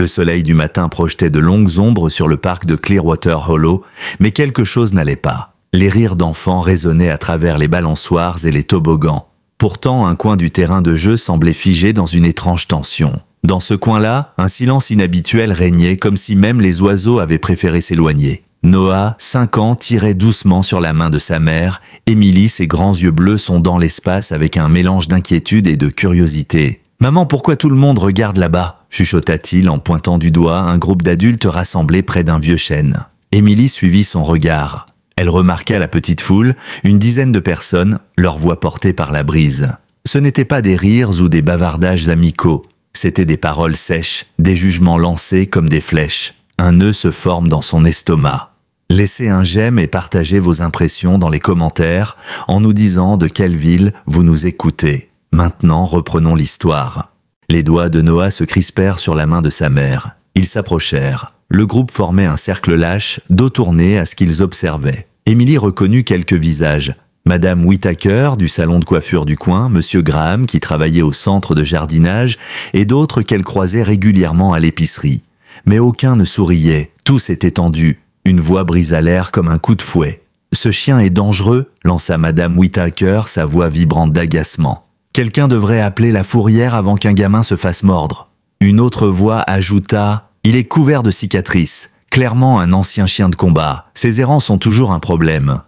Le soleil du matin projetait de longues ombres sur le parc de Clearwater Hollow, mais quelque chose n'allait pas. Les rires d'enfants résonnaient à travers les balançoires et les toboggans. Pourtant, un coin du terrain de jeu semblait figé dans une étrange tension. Dans ce coin-là, un silence inhabituel régnait, comme si même les oiseaux avaient préféré s'éloigner. Noah, 5 ans, tirait doucement sur la main de sa mère. Émilie, ses grands yeux bleus sondant l'espace avec un mélange d'inquiétude et de curiosité. « Maman, pourquoi tout le monde regarde là-bas » chuchota-t-il en pointant du doigt un groupe d'adultes rassemblés près d'un vieux chêne. Émilie suivit son regard. Elle remarqua la petite foule, une dizaine de personnes, leurs voix portées par la brise. Ce n'étaient pas des rires ou des bavardages amicaux, c'étaient des paroles sèches, des jugements lancés comme des flèches. Un nœud se forme dans son estomac. Laissez un j'aime et partagez vos impressions dans les commentaires en nous disant de quelle ville vous nous écoutez. Maintenant, reprenons l'histoire. Les doigts de Noah se crispèrent sur la main de sa mère. Ils s'approchèrent. Le groupe formait un cercle lâche, dos tourné à ce qu'ils observaient. Émilie reconnut quelques visages. Madame Whittaker, du salon de coiffure du coin, Monsieur Graham, qui travaillait au centre de jardinage, et d'autres qu'elle croisait régulièrement à l'épicerie. Mais aucun ne souriait, tous étaient tendus. Une voix brisa l'air comme un coup de fouet. « Ce chien est dangereux » lança Madame Whittaker, sa voix vibrante d'agacement. « Quelqu'un devrait appeler la fourrière avant qu'un gamin se fasse mordre. » Une autre voix ajouta « Il est couvert de cicatrices, clairement un ancien chien de combat. Ses errants sont toujours un problème. »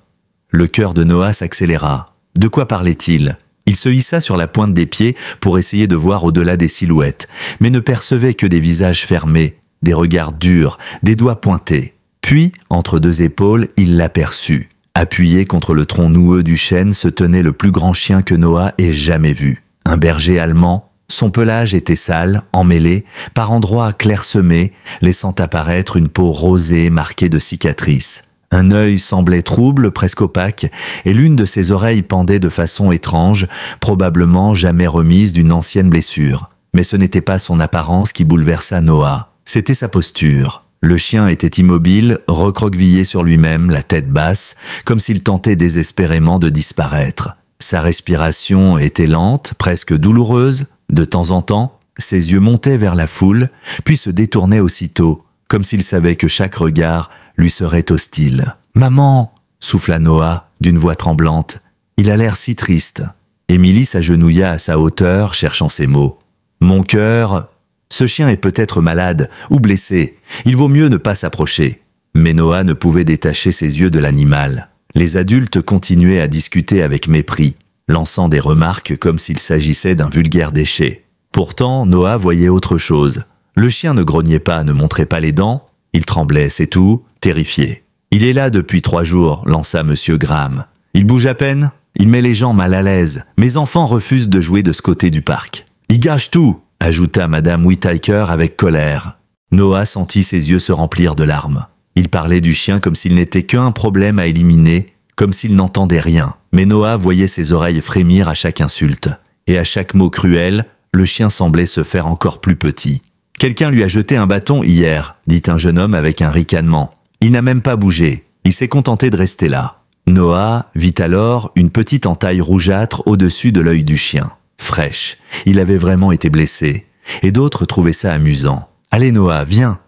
Le cœur de Noah s'accéléra. De quoi parlait-il ? Il se hissa sur la pointe des pieds pour essayer de voir au-delà des silhouettes, mais ne percevait que des visages fermés, des regards durs, des doigts pointés. Puis, entre deux épaules, il l'aperçut. Appuyé contre le tronc noueux du chêne se tenait le plus grand chien que Noah ait jamais vu. Un berger allemand. Son pelage était sale, emmêlé, par endroits clairsemé, laissant apparaître une peau rosée marquée de cicatrices. Un œil semblait trouble, presque opaque, et l'une de ses oreilles pendait de façon étrange, probablement jamais remise d'une ancienne blessure. Mais ce n'était pas son apparence qui bouleversa Noah, c'était sa posture. Le chien était immobile, recroquevillé sur lui-même, la tête basse, comme s'il tentait désespérément de disparaître. Sa respiration était lente, presque douloureuse. De temps en temps, ses yeux montaient vers la foule, puis se détournaient aussitôt, comme s'il savait que chaque regard lui serait hostile. « Maman !» souffla Noah, d'une voix tremblante. Il a l'air si triste. Émilie s'agenouilla à sa hauteur, cherchant ses mots. « Mon cœur... Ce chien est peut-être malade ou blessé. Il vaut mieux ne pas s'approcher. » Mais Noah ne pouvait détacher ses yeux de l'animal. Les adultes continuaient à discuter avec mépris, lançant des remarques comme s'il s'agissait d'un vulgaire déchet. Pourtant, Noah voyait autre chose. Le chien ne grognait pas, ne montrait pas les dents. Il tremblait, c'est tout, terrifié. « Il est là depuis 3 jours, lança Monsieur Graham. Il bouge à peine, il met les gens mal à l'aise. Mes enfants refusent de jouer de ce côté du parc. Il gâche tout, ajouta Madame Whittaker avec colère. Noah sentit ses yeux se remplir de larmes. Il parlait du chien comme s'il n'était qu'un problème à éliminer, comme s'il n'entendait rien. Mais Noah voyait ses oreilles frémir à chaque insulte. Et à chaque mot cruel, le chien semblait se faire encore plus petit. « Quelqu'un lui a jeté un bâton hier, » dit un jeune homme avec un ricanement. Il n'a même pas bougé. Il s'est contenté de rester là. Noah vit alors une petite entaille rougeâtre au-dessus de l'œil du chien. Fraîche. Il avait vraiment été blessé. Et d'autres trouvaient ça amusant. « Allez Noah, viens.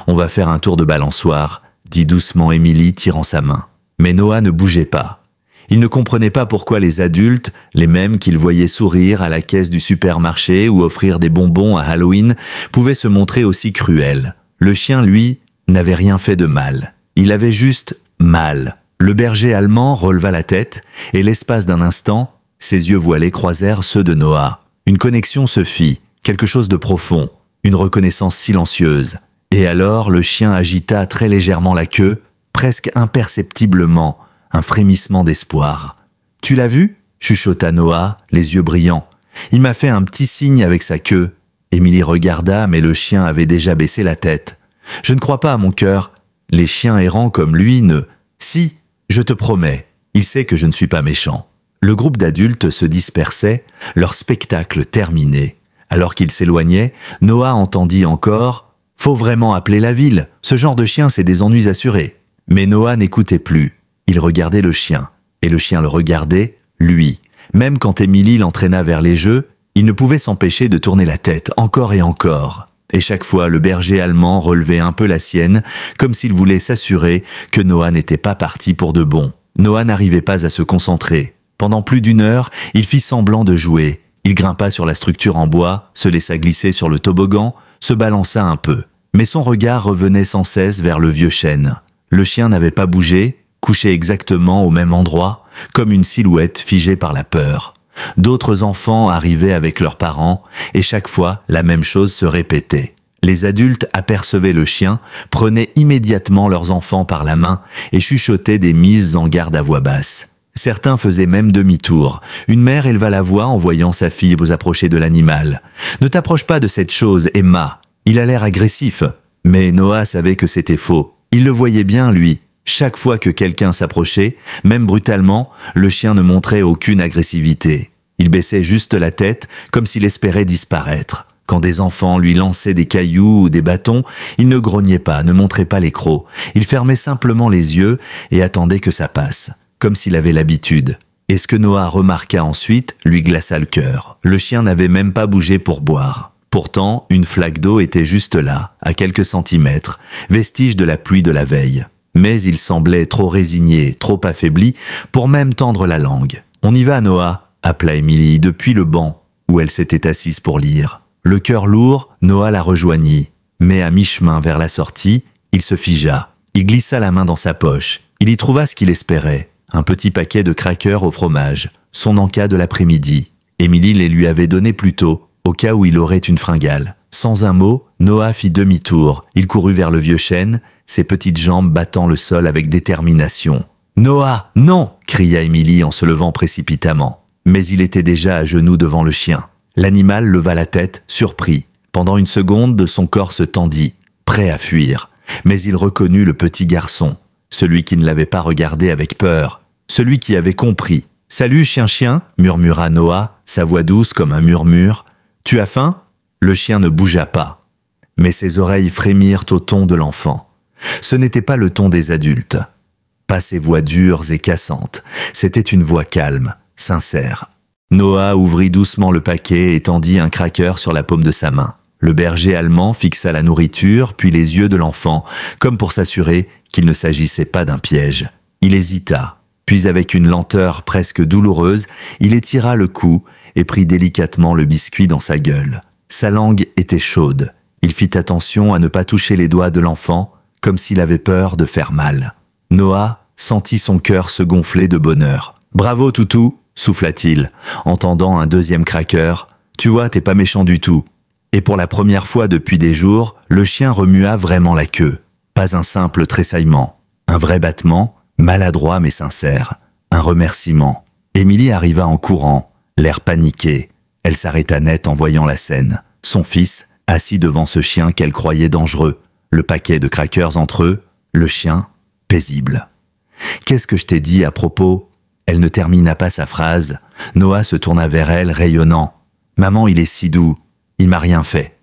On va faire un tour de balançoire, » dit doucement Émilie, tirant sa main. Mais Noah ne bougeait pas. Il ne comprenait pas pourquoi les adultes, les mêmes qu'il voyait sourire à la caisse du supermarché ou offrir des bonbons à Halloween, pouvaient se montrer aussi cruels. Le chien, lui, n'avait rien fait de mal. Il avait juste mal. Le berger allemand releva la tête et l'espace d'un instant, ses yeux voilés croisèrent ceux de Noah. Une connexion se fit, quelque chose de profond, une reconnaissance silencieuse. Et alors le chien agita très légèrement la queue, presque imperceptiblement, un frémissement d'espoir. « Tu l'as vu ?» chuchota Noah, les yeux brillants. « Il m'a fait un petit signe avec sa queue. » Émilie regarda, mais le chien avait déjà baissé la tête. « Je ne crois pas, mon cœur. Les chiens errants comme lui ne... » « Si, je te promets, il sait que je ne suis pas méchant. » Le groupe d'adultes se dispersait, leur spectacle terminé. Alors qu'il s'éloignait, Noah entendit encore « Faut vraiment appeler la ville, ce genre de chien c'est des ennuis assurés. » Mais Noah n'écoutait plus. Il regardait le chien, et le chien le regardait, lui. Même quand Émilie l'entraîna vers les jeux, il ne pouvait s'empêcher de tourner la tête encore et encore. Et chaque fois, le berger allemand relevait un peu la sienne, comme s'il voulait s'assurer que Noah n'était pas parti pour de bon. Noah n'arrivait pas à se concentrer. Pendant plus d'une heure, il fit semblant de jouer. Il grimpa sur la structure en bois, se laissa glisser sur le toboggan, se balança un peu. Mais son regard revenait sans cesse vers le vieux chêne. Le chien n'avait pas bougé, couché exactement au même endroit, comme une silhouette figée par la peur. D'autres enfants arrivaient avec leurs parents, et chaque fois, la même chose se répétait. Les adultes apercevaient le chien, prenaient immédiatement leurs enfants par la main et chuchotaient des mises en garde à voix basse. Certains faisaient même demi-tour. Une mère éleva la voix en voyant sa fille approcher de l'animal. « Ne t'approche pas de cette chose, Emma. Il a l'air agressif. » Mais Noah savait que c'était faux. Il le voyait bien, lui. Chaque fois que quelqu'un s'approchait, même brutalement, le chien ne montrait aucune agressivité. Il baissait juste la tête, comme s'il espérait disparaître. Quand des enfants lui lançaient des cailloux ou des bâtons, il ne grognait pas, ne montrait pas les crocs. Il fermait simplement les yeux et attendait que ça passe, comme s'il avait l'habitude. Et ce que Noah remarqua ensuite lui glaça le cœur. Le chien n'avait même pas bougé pour boire. Pourtant, une flaque d'eau était juste là, à quelques centimètres, vestige de la pluie de la veille. Mais il semblait trop résigné, trop affaibli, pour même tendre la langue. « On y va, Noah !» appela Émilie depuis le banc où elle s'était assise pour lire. Le cœur lourd, Noah la rejoignit. Mais à mi-chemin vers la sortie, il se figea. Il glissa la main dans sa poche. Il y trouva ce qu'il espérait. Un petit paquet de crackers au fromage. Son encas de l'après-midi. Émilie les lui avait donnés plus tôt, au cas où il aurait une fringale. Sans un mot, Noah fit demi-tour. Il courut vers le vieux chêne, ses petites jambes battant le sol avec détermination. « Noah, non !» cria Émilie en se levant précipitamment. Mais il était déjà à genoux devant le chien. L'animal leva la tête, surpris. Pendant une seconde, son corps se tendit, prêt à fuir. Mais il reconnut le petit garçon, celui qui ne l'avait pas regardé avec peur, celui qui avait compris. « Salut, chien-chien » murmura Noah, sa voix douce comme un murmure. « Tu as faim ?» Le chien ne bougea pas. Mais ses oreilles frémirent au ton de l'enfant. Ce n'était pas le ton des adultes. Pas ces voix dures et cassantes. C'était une voix calme, sincère. Noah ouvrit doucement le paquet et tendit un cracker sur la paume de sa main. Le berger allemand fixa la nourriture, puis les yeux de l'enfant, comme pour s'assurer qu'il ne s'agissait pas d'un piège. Il hésita, puis avec une lenteur presque douloureuse, il étira le cou et prit délicatement le biscuit dans sa gueule. Sa langue était chaude. Il fit attention à ne pas toucher les doigts de l'enfant, comme s'il avait peur de faire mal. Noah sentit son cœur se gonfler de bonheur. « Bravo, toutou !» souffla-t-il, en tendant un deuxième cracker. « Tu vois, t'es pas méchant du tout. » Et pour la première fois depuis des jours, le chien remua vraiment la queue. Pas un simple tressaillement. Un vrai battement, maladroit mais sincère. Un remerciement. Émilie arriva en courant, l'air paniqué. Elle s'arrêta net en voyant la scène. Son fils, assis devant ce chien qu'elle croyait dangereux. Le paquet de crackers entre eux. Le chien, paisible. « Qu'est-ce que je t'ai dit à propos ?» Elle ne termina pas sa phrase. Noah se tourna vers elle, rayonnant. « Maman, il est si doux. Il m'a rien fait.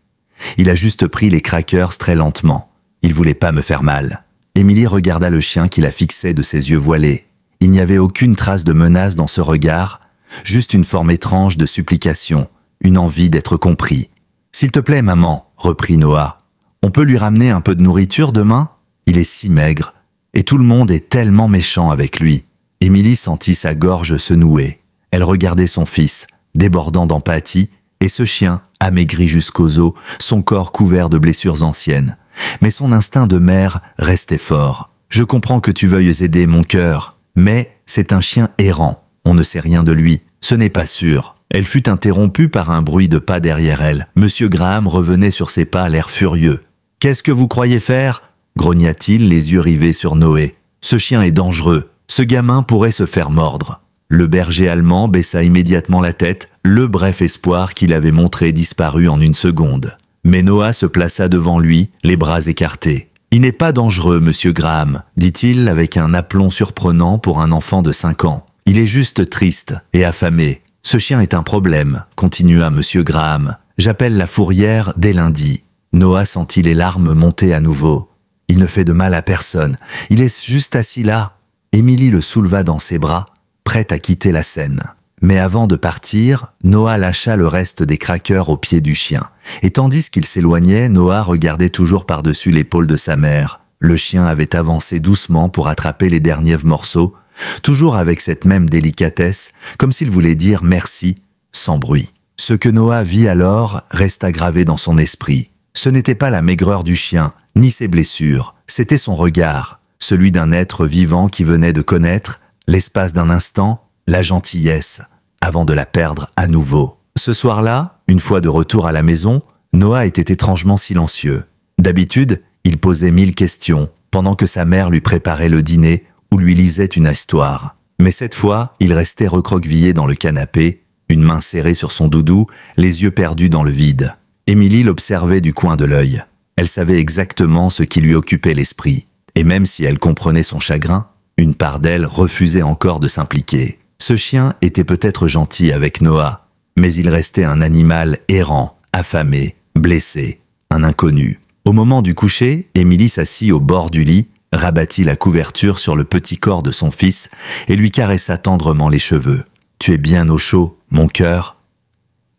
Il a juste pris les crackers très lentement. Il voulait pas me faire mal. » Émilie regarda le chien qui la fixait de ses yeux voilés. Il n'y avait aucune trace de menace dans ce regard, juste une forme étrange de supplication, une envie d'être compris. « S'il te plaît, maman, » reprit Noah. « On peut lui ramener un peu de nourriture demain ? Il est si maigre. Et tout le monde est tellement méchant avec lui. » Émilie sentit sa gorge se nouer. Elle regardait son fils, débordant d'empathie, et ce chien, amaigri jusqu'aux os, son corps couvert de blessures anciennes. Mais son instinct de mère restait fort. « Je comprends que tu veuilles aider mon cœur, mais c'est un chien errant. On ne sait rien de lui. Ce n'est pas sûr. » Elle fut interrompue par un bruit de pas derrière elle. Monsieur Graham revenait sur ses pas, l'air furieux. « Qu'est-ce que vous croyez faire ?» grogna-t-il, les yeux rivés sur Noé. « Ce chien est dangereux. Ce gamin pourrait se faire mordre. » Le berger allemand baissa immédiatement la tête, le bref espoir qu'il avait montré disparut en une seconde. Mais Noah se plaça devant lui, les bras écartés. « Il n'est pas dangereux, monsieur Graham, » dit-il avec un aplomb surprenant pour un enfant de 5 ans. « Il est juste triste et affamé. Ce chien est un problème, » continua monsieur Graham. « J'appelle la fourrière dès lundi. » Noah sentit les larmes monter à nouveau. « Il ne fait de mal à personne. Il est juste assis là. » Émilie le souleva dans ses bras, prête à quitter la scène. Mais avant de partir, Noah lâcha le reste des crackers au pied du chien. Et tandis qu'il s'éloignait, Noah regardait toujours par-dessus l'épaule de sa mère. Le chien avait avancé doucement pour attraper les derniers morceaux, toujours avec cette même délicatesse, comme s'il voulait dire merci, sans bruit. Ce que Noah vit alors resta gravé dans son esprit. Ce n'était pas la maigreur du chien, ni ses blessures, c'était son regard, celui d'un être vivant qui venait de connaître, l'espace d'un instant, la gentillesse, avant de la perdre à nouveau. Ce soir-là, une fois de retour à la maison, Noah était étrangement silencieux. D'habitude, il posait 1000 questions, pendant que sa mère lui préparait le dîner ou lui lisait une histoire. Mais cette fois, il restait recroquevillé dans le canapé, une main serrée sur son doudou, les yeux perdus dans le vide. Émilie l'observait du coin de l'œil. Elle savait exactement ce qui lui occupait l'esprit. Et même si elle comprenait son chagrin, une part d'elle refusait encore de s'impliquer. Ce chien était peut-être gentil avec Noah, mais il restait un animal errant, affamé, blessé, un inconnu. Au moment du coucher, Émilie s'assit au bord du lit, rabattit la couverture sur le petit corps de son fils et lui caressa tendrement les cheveux. « Tu es bien au chaud, mon cœur.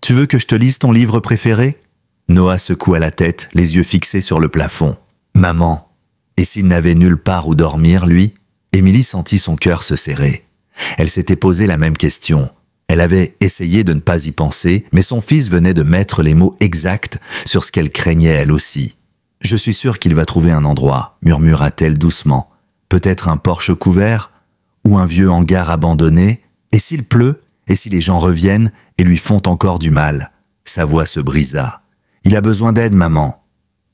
Tu veux que je te lise ton livre préféré ?» Noah secoua la tête, les yeux fixés sur le plafond. « Maman !» Et s'il n'avait nulle part où dormir, lui, Émilie sentit son cœur se serrer. Elle s'était posé la même question. Elle avait essayé de ne pas y penser, mais son fils venait de mettre les mots exacts sur ce qu'elle craignait elle aussi. « Je suis sûre qu'il va trouver un endroit, » murmura-t-elle doucement. « Peut-être un porche couvert ou un vieux hangar abandonné. Et s'il pleut, et si les gens reviennent et lui font encore du mal ?» Sa voix se brisa. « Il a besoin d'aide, maman.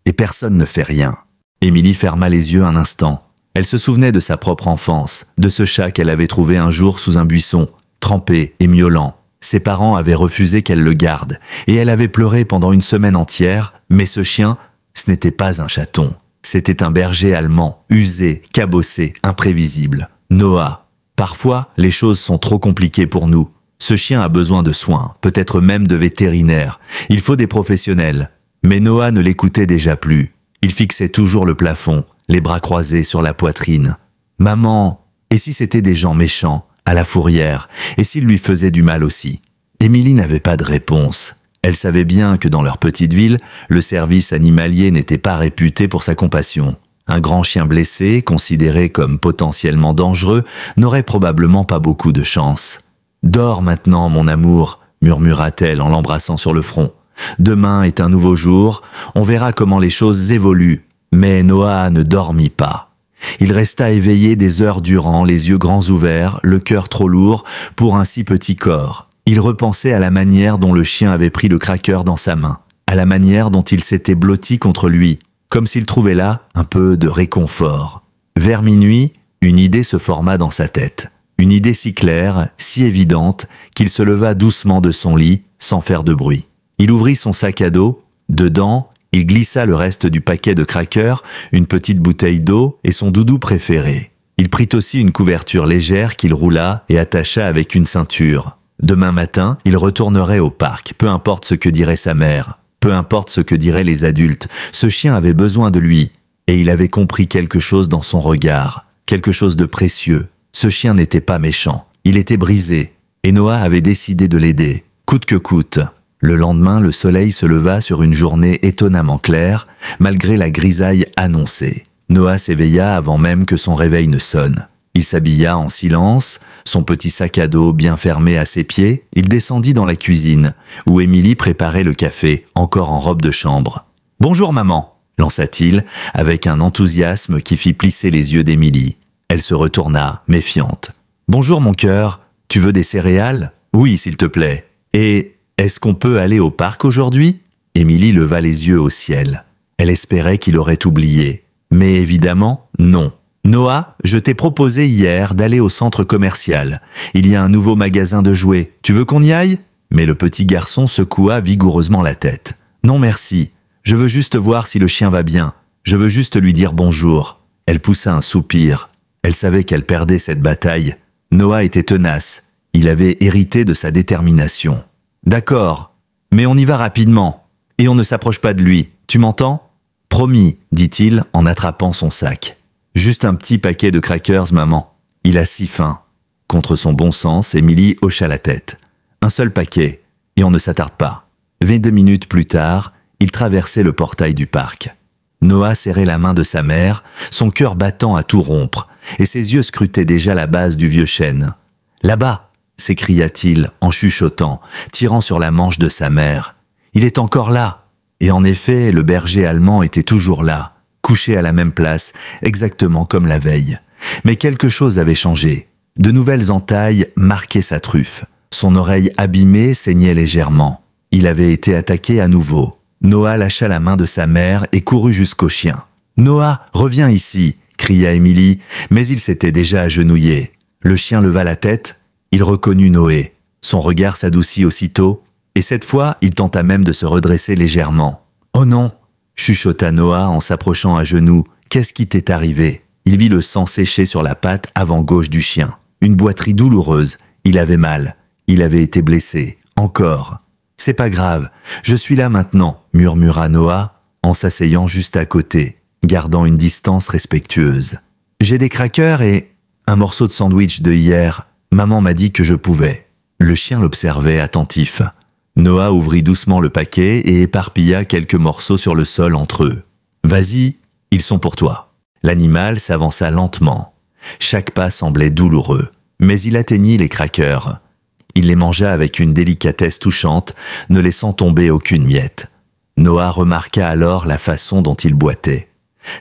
Et personne ne fait rien. » Émilie ferma les yeux un instant. Elle se souvenait de sa propre enfance, de ce chat qu'elle avait trouvé un jour sous un buisson, trempé et miaulant. Ses parents avaient refusé qu'elle le garde, et elle avait pleuré pendant une semaine entière, mais ce chien, ce n'était pas un chaton. C'était un berger allemand, usé, cabossé, imprévisible. Noah. Parfois, les choses sont trop compliquées pour nous. Ce chien a besoin de soins, peut-être même de vétérinaires. Il faut des professionnels. Mais Noah ne l'écoutait déjà plus. Il fixait toujours le plafond, les bras croisés sur la poitrine. « Maman, et si c'était des gens méchants, à la fourrière, et s'ils lui faisaient du mal aussi ?» Émilie n'avait pas de réponse. Elle savait bien que dans leur petite ville, le service animalier n'était pas réputé pour sa compassion. Un grand chien blessé, considéré comme potentiellement dangereux, n'aurait probablement pas beaucoup de chance. « Dors maintenant, mon amour », murmura-t-elle en l'embrassant sur le front. « Demain est un nouveau jour, on verra comment les choses évoluent. » Mais Noah ne dormit pas. Il resta éveillé des heures durant, les yeux grands ouverts, le cœur trop lourd pour un si petit corps. Il repensait à la manière dont le chien avait pris le cracker dans sa main, à la manière dont il s'était blotti contre lui, comme s'il trouvait là un peu de réconfort. Vers minuit, une idée se forma dans sa tête. Une idée si claire, si évidente, qu'il se leva doucement de son lit, sans faire de bruit. Il ouvrit son sac à dos. Dedans, il glissa le reste du paquet de crackers, une petite bouteille d'eau et son doudou préféré. Il prit aussi une couverture légère qu'il roula et attacha avec une ceinture. Demain matin, il retournerait au parc, peu importe ce que dirait sa mère, peu importe ce que diraient les adultes. Ce chien avait besoin de lui, et il avait compris quelque chose dans son regard, quelque chose de précieux. Ce chien n'était pas méchant, il était brisé, et Noah avait décidé de l'aider, coûte que coûte. Le lendemain, le soleil se leva sur une journée étonnamment claire, malgré la grisaille annoncée. Noah s'éveilla avant même que son réveil ne sonne. Il s'habilla en silence, son petit sac à dos bien fermé à ses pieds. Il descendit dans la cuisine, où Émilie préparait le café, encore en robe de chambre. « Bonjour maman !» lança-t-il, avec un enthousiasme qui fit plisser les yeux d'Émilie. Elle se retourna, méfiante. « Bonjour mon cœur, tu veux des céréales ? Oui, s'il te plaît. Et... est-ce qu'on peut aller au parc aujourd'hui ?» Émilie leva les yeux au ciel. Elle espérait qu'il aurait oublié. Mais évidemment, non. « Noah, je t'ai proposé hier d'aller au centre commercial. Il y a un nouveau magasin de jouets. Tu veux qu'on y aille ?» Mais le petit garçon secoua vigoureusement la tête. « Non merci. Je veux juste voir si le chien va bien. Je veux juste lui dire bonjour. » Elle poussa un soupir. Elle savait qu'elle perdait cette bataille. Noah était tenace. Il avait hérité de sa détermination. « D'accord, mais on y va rapidement, et on ne s'approche pas de lui, tu m'entends ?»« Promis, » dit-il en attrapant son sac. « Juste un petit paquet de crackers, maman. Il a si faim. » Contre son bon sens, Émilie hocha la tête. Un seul paquet, et on ne s'attarde pas. 22 minutes plus tard, il traversait le portail du parc. Noah serrait la main de sa mère, son cœur battant à tout rompre, et ses yeux scrutaient déjà la base du vieux chêne. « Là-bas !» s'écria-t-il en chuchotant, tirant sur la manche de sa mère. « Il est encore là !» Et en effet, le berger allemand était toujours là, couché à la même place, exactement comme la veille. Mais quelque chose avait changé. De nouvelles entailles marquaient sa truffe. Son oreille abîmée saignait légèrement. Il avait été attaqué à nouveau. Noah lâcha la main de sa mère et courut jusqu'au chien. « Noah, reviens ici !» cria Émilie, mais il s'était déjà agenouillé. Le chien leva la tête. Il reconnut Noé. Son regard s'adoucit aussitôt, et cette fois, il tenta même de se redresser légèrement. « Oh non !» chuchota Noah en s'approchant à genoux. « Qu'est-ce qui t'est arrivé ?» Il vit le sang sécher sur la patte avant-gauche du chien. Une boiterie douloureuse. Il avait mal. Il avait été blessé. Encore. « C'est pas grave. Je suis là maintenant » murmura Noah en s'asseyant juste à côté, gardant une distance respectueuse. « J'ai des crackers et un morceau de sandwich de hier. Maman m'a dit que je pouvais. » Le chien l'observait attentif. Noah ouvrit doucement le paquet et éparpilla quelques morceaux sur le sol entre eux. « Vas-y, ils sont pour toi. » L'animal s'avança lentement. Chaque pas semblait douloureux, mais il atteignit les crackers. Il les mangea avec une délicatesse touchante, ne laissant tomber aucune miette. Noah remarqua alors la façon dont il boitait.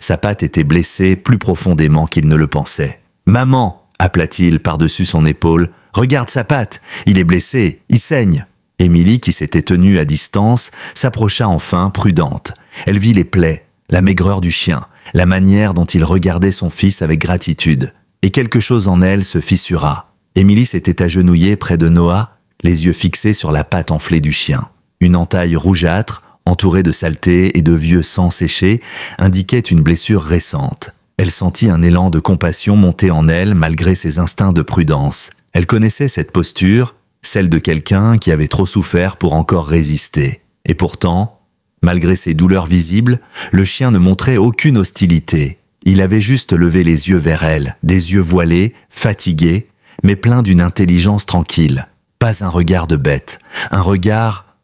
Sa patte était blessée plus profondément qu'il ne le pensait. « Maman !» appela-t-il par-dessus son épaule. « Regarde sa patte, il est blessé, il saigne !» Émilie, qui s'était tenue à distance, s'approcha enfin, prudente. Elle vit les plaies, la maigreur du chien, la manière dont il regardait son fils avec gratitude. Et quelque chose en elle se fissura. Émilie s'était agenouillée près de Noah, les yeux fixés sur la patte enflée du chien. Une entaille rougeâtre, entourée de saleté et de vieux sang séché, indiquait une blessure récente. Elle sentit un élan de compassion monter en elle malgré ses instincts de prudence. Elle connaissait cette posture, celle de quelqu'un qui avait trop souffert pour encore résister. Et pourtant, malgré ses douleurs visibles, le chien ne montrait aucune hostilité. Il avait juste levé les yeux vers elle, des yeux voilés, fatigués, mais pleins d'une intelligence tranquille. Pas un regard de bête, un regard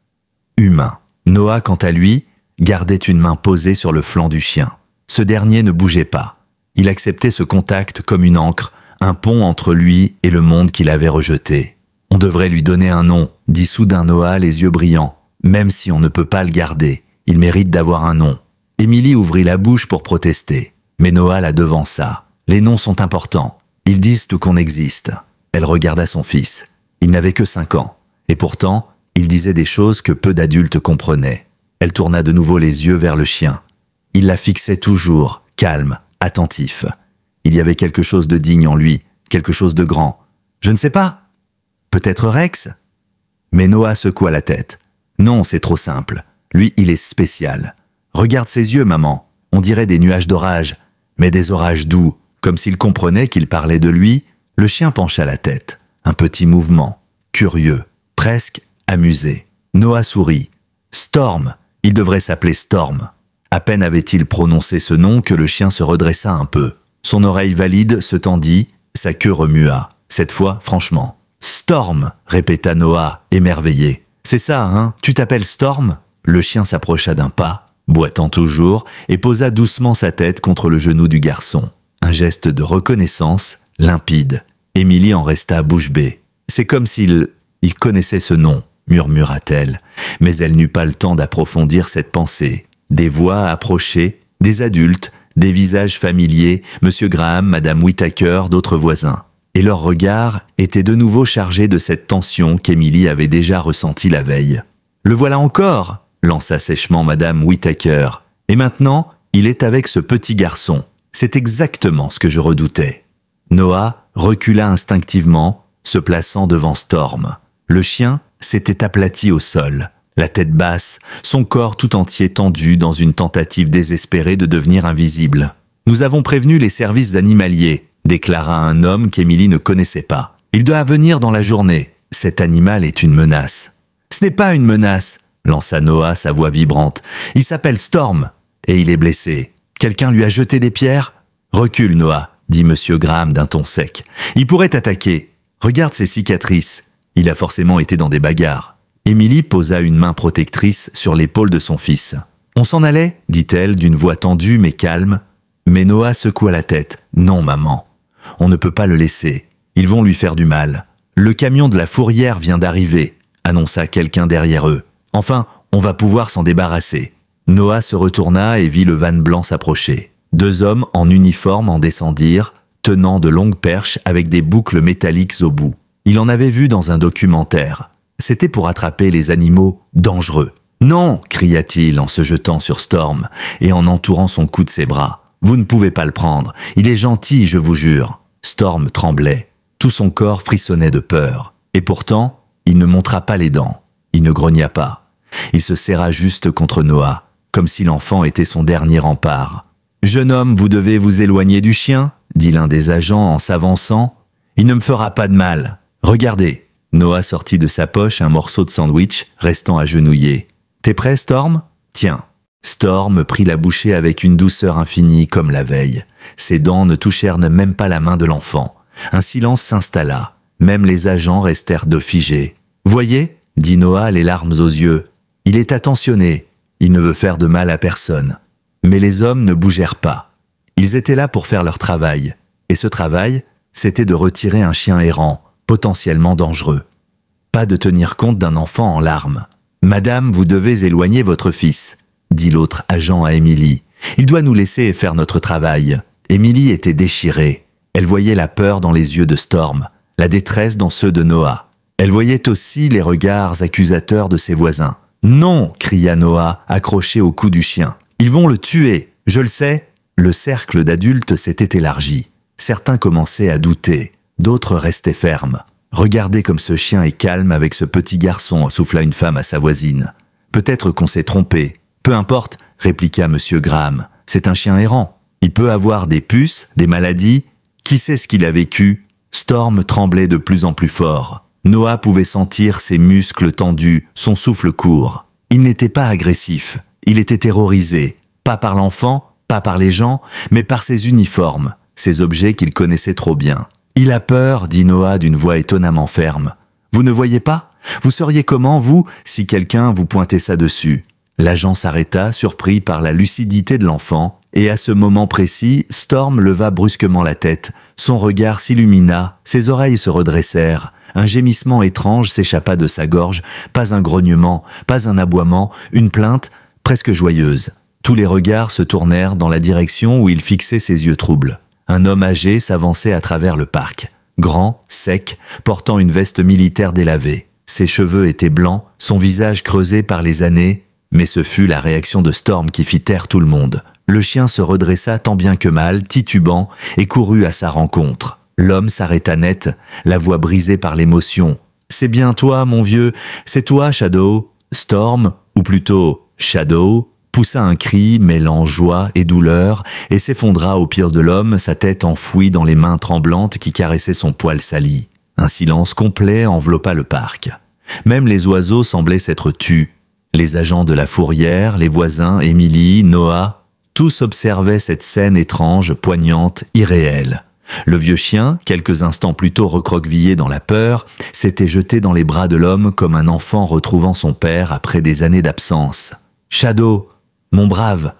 humain. Noah, quant à lui, gardait une main posée sur le flanc du chien. Ce dernier ne bougeait pas. Il acceptait ce contact comme une ancre, un pont entre lui et le monde qu'il avait rejeté. « On devrait lui donner un nom », dit soudain Noah, les yeux brillants. « Même si on ne peut pas le garder, il mérite d'avoir un nom. » Émilie ouvrit la bouche pour protester, mais Noah la devança. « Les noms sont importants. Ils disent tout qu'on existe. » Elle regarda son fils. Il n'avait que 5 ans, et pourtant, il disait des choses que peu d'adultes comprenaient. Elle tourna de nouveau les yeux vers le chien. Il la fixait toujours, calme, attentif. Il y avait quelque chose de digne en lui, quelque chose de grand. Je ne sais pas. Peut-être Rex ? Mais Noah secoua la tête. Non, c'est trop simple. Lui, il est spécial. Regarde ses yeux, maman. On dirait des nuages d'orage, mais des orages doux. Comme s'il comprenait qu'il parlait de lui, le chien pencha la tête. Un petit mouvement, curieux, presque amusé. Noah sourit. Storm. Il devrait s'appeler Storm. À peine avait-il prononcé ce nom que le chien se redressa un peu. Son oreille valide se tendit, sa queue remua. Cette fois, franchement. « Storm !» répéta Noah, émerveillé. « C'est ça, hein ? Tu t'appelles Storm ?» Le chien s'approcha d'un pas, boitant toujours, et posa doucement sa tête contre le genou du garçon. Un geste de reconnaissance, limpide. Émilie en resta bouche bée. « C'est comme s'il connaissait ce nom », murmura-t-elle, mais elle n'eut pas le temps d'approfondir cette pensée. Des voix approchaient, des adultes, des visages familiers, M. Graham, Mme Whittaker, d'autres voisins. Et leurs regards étaient de nouveau chargés de cette tension qu'Émilie avait déjà ressentie la veille. « Le voilà encore !» lança sèchement Mme Whittaker. « Et maintenant, il est avec ce petit garçon. C'est exactement ce que je redoutais. » Noah recula instinctivement, se plaçant devant Storm. Le chien s'était aplati au sol, la tête basse, son corps tout entier tendu dans une tentative désespérée de devenir invisible. « Nous avons prévenu les services animaliers », déclara un homme qu'Émilie ne connaissait pas. « Il doit venir dans la journée. Cet animal est une menace. »« Ce n'est pas une menace !» lança Noah, sa voix vibrante. « Il s'appelle Storm, et il est blessé. Quelqu'un lui a jeté des pierres ?»« Recule, Noah, dit M. Graham d'un ton sec. « Il pourrait t'attaquer. Regarde ses cicatrices. Il a forcément été dans des bagarres. Émilie posa une main protectrice sur l'épaule de son fils. « On s'en allait » dit-elle d'une voix tendue mais calme. Mais Noah secoua la tête. « Non, maman. On ne peut pas le laisser. Ils vont lui faire du mal. Le camion de la fourrière vient d'arriver, annonça quelqu'un derrière eux. Enfin, on va pouvoir s'en débarrasser. » Noah se retourna et vit le van blanc s'approcher. 2 hommes en uniforme en descendirent, tenant de longues perches avec des boucles métalliques au bout. Il en avait vu dans un documentaire. C'était pour attraper les animaux dangereux. « Non !» cria-t-il en se jetant sur Storm et en entourant son cou de ses bras. « Vous ne pouvez pas le prendre. Il est gentil, je vous jure. » Storm tremblait. Tout son corps frissonnait de peur. Et pourtant, il ne montra pas les dents. Il ne grogna pas. Il se serra juste contre Noah, comme si l'enfant était son dernier rempart. « Jeune homme, vous devez vous éloigner du chien » dit l'un des agents en s'avançant. « Il ne me fera pas de mal. Regardez. » Noah sortit de sa poche un morceau de sandwich, restant agenouillé. « T'es prêt, Storm ? Tiens. » Storm prit la bouchée avec une douceur infinie comme la veille. Ses dents ne touchèrent même pas la main de l'enfant. Un silence s'installa. Même les agents restèrent de figés. « Voyez » dit Noah, les larmes aux yeux. « Il est attentionné. Il ne veut faire de mal à personne. » Mais les hommes ne bougèrent pas. Ils étaient là pour faire leur travail. Et ce travail, c'était de retirer un chien errant, potentiellement dangereux. Pas de tenir compte d'un enfant en larmes. « Madame, vous devez éloigner votre fils », dit l'autre agent à Émilie. « Il doit nous laisser faire notre travail. » Émilie était déchirée. Elle voyait la peur dans les yeux de Storm, la détresse dans ceux de Noah. Elle voyait aussi les regards accusateurs de ses voisins. « Non !» cria Noah, accroché au cou du chien. « Ils vont le tuer, je le sais !» Le cercle d'adultes s'était élargi. Certains commençaient à douter, d'autres restaient fermes. « Regardez comme ce chien est calme avec ce petit garçon » souffla une femme à sa voisine. « Peut-être qu'on s'est trompé. »« Peu importe » répliqua M. Graham. « C'est un chien errant. Il peut avoir des puces, des maladies. Qui sait ce qu'il a vécu ?» Storm tremblait de plus en plus fort. Noah pouvait sentir ses muscles tendus, son souffle court. Il n'était pas agressif. Il était terrorisé. Pas par l'enfant, pas par les gens, mais par ses uniformes, ces objets qu'il connaissait trop bien. « Il a peur » dit Noah d'une voix étonnamment ferme. « Vous ne voyez pas ? Vous seriez comment, vous, si quelqu'un vous pointait ça dessus ?» L'agent s'arrêta, surpris par la lucidité de l'enfant, et à ce moment précis, Storm leva brusquement la tête. Son regard s'illumina, ses oreilles se redressèrent. Un gémissement étrange s'échappa de sa gorge, pas un grognement, pas un aboiement, une plainte presque joyeuse. Tous les regards se tournèrent dans la direction où il fixait ses yeux troubles. Un homme âgé s'avançait à travers le parc. Grand, sec, portant une veste militaire délavée. Ses cheveux étaient blancs, son visage creusé par les années, mais ce fut la réaction de Storm qui fit taire tout le monde. Le chien se redressa tant bien que mal, titubant, et courut à sa rencontre. L'homme s'arrêta net, la voix brisée par l'émotion. « C'est bien toi, mon vieux, c'est toi, Shadow !» Storm, ou plutôt Shadow, poussa un cri mêlant joie et douleur et s'effondra au pied de l'homme, sa tête enfouie dans les mains tremblantes qui caressaient son poil sali. Un silence complet enveloppa le parc. Même les oiseaux semblaient s'être tus. Les agents de la fourrière, les voisins, Émilie, Noah, tous observaient cette scène étrange, poignante, irréelle. Le vieux chien, quelques instants plus tôt recroquevillé dans la peur, s'était jeté dans les bras de l'homme comme un enfant retrouvant son père après des années d'absence. « Shadow, mon brave !»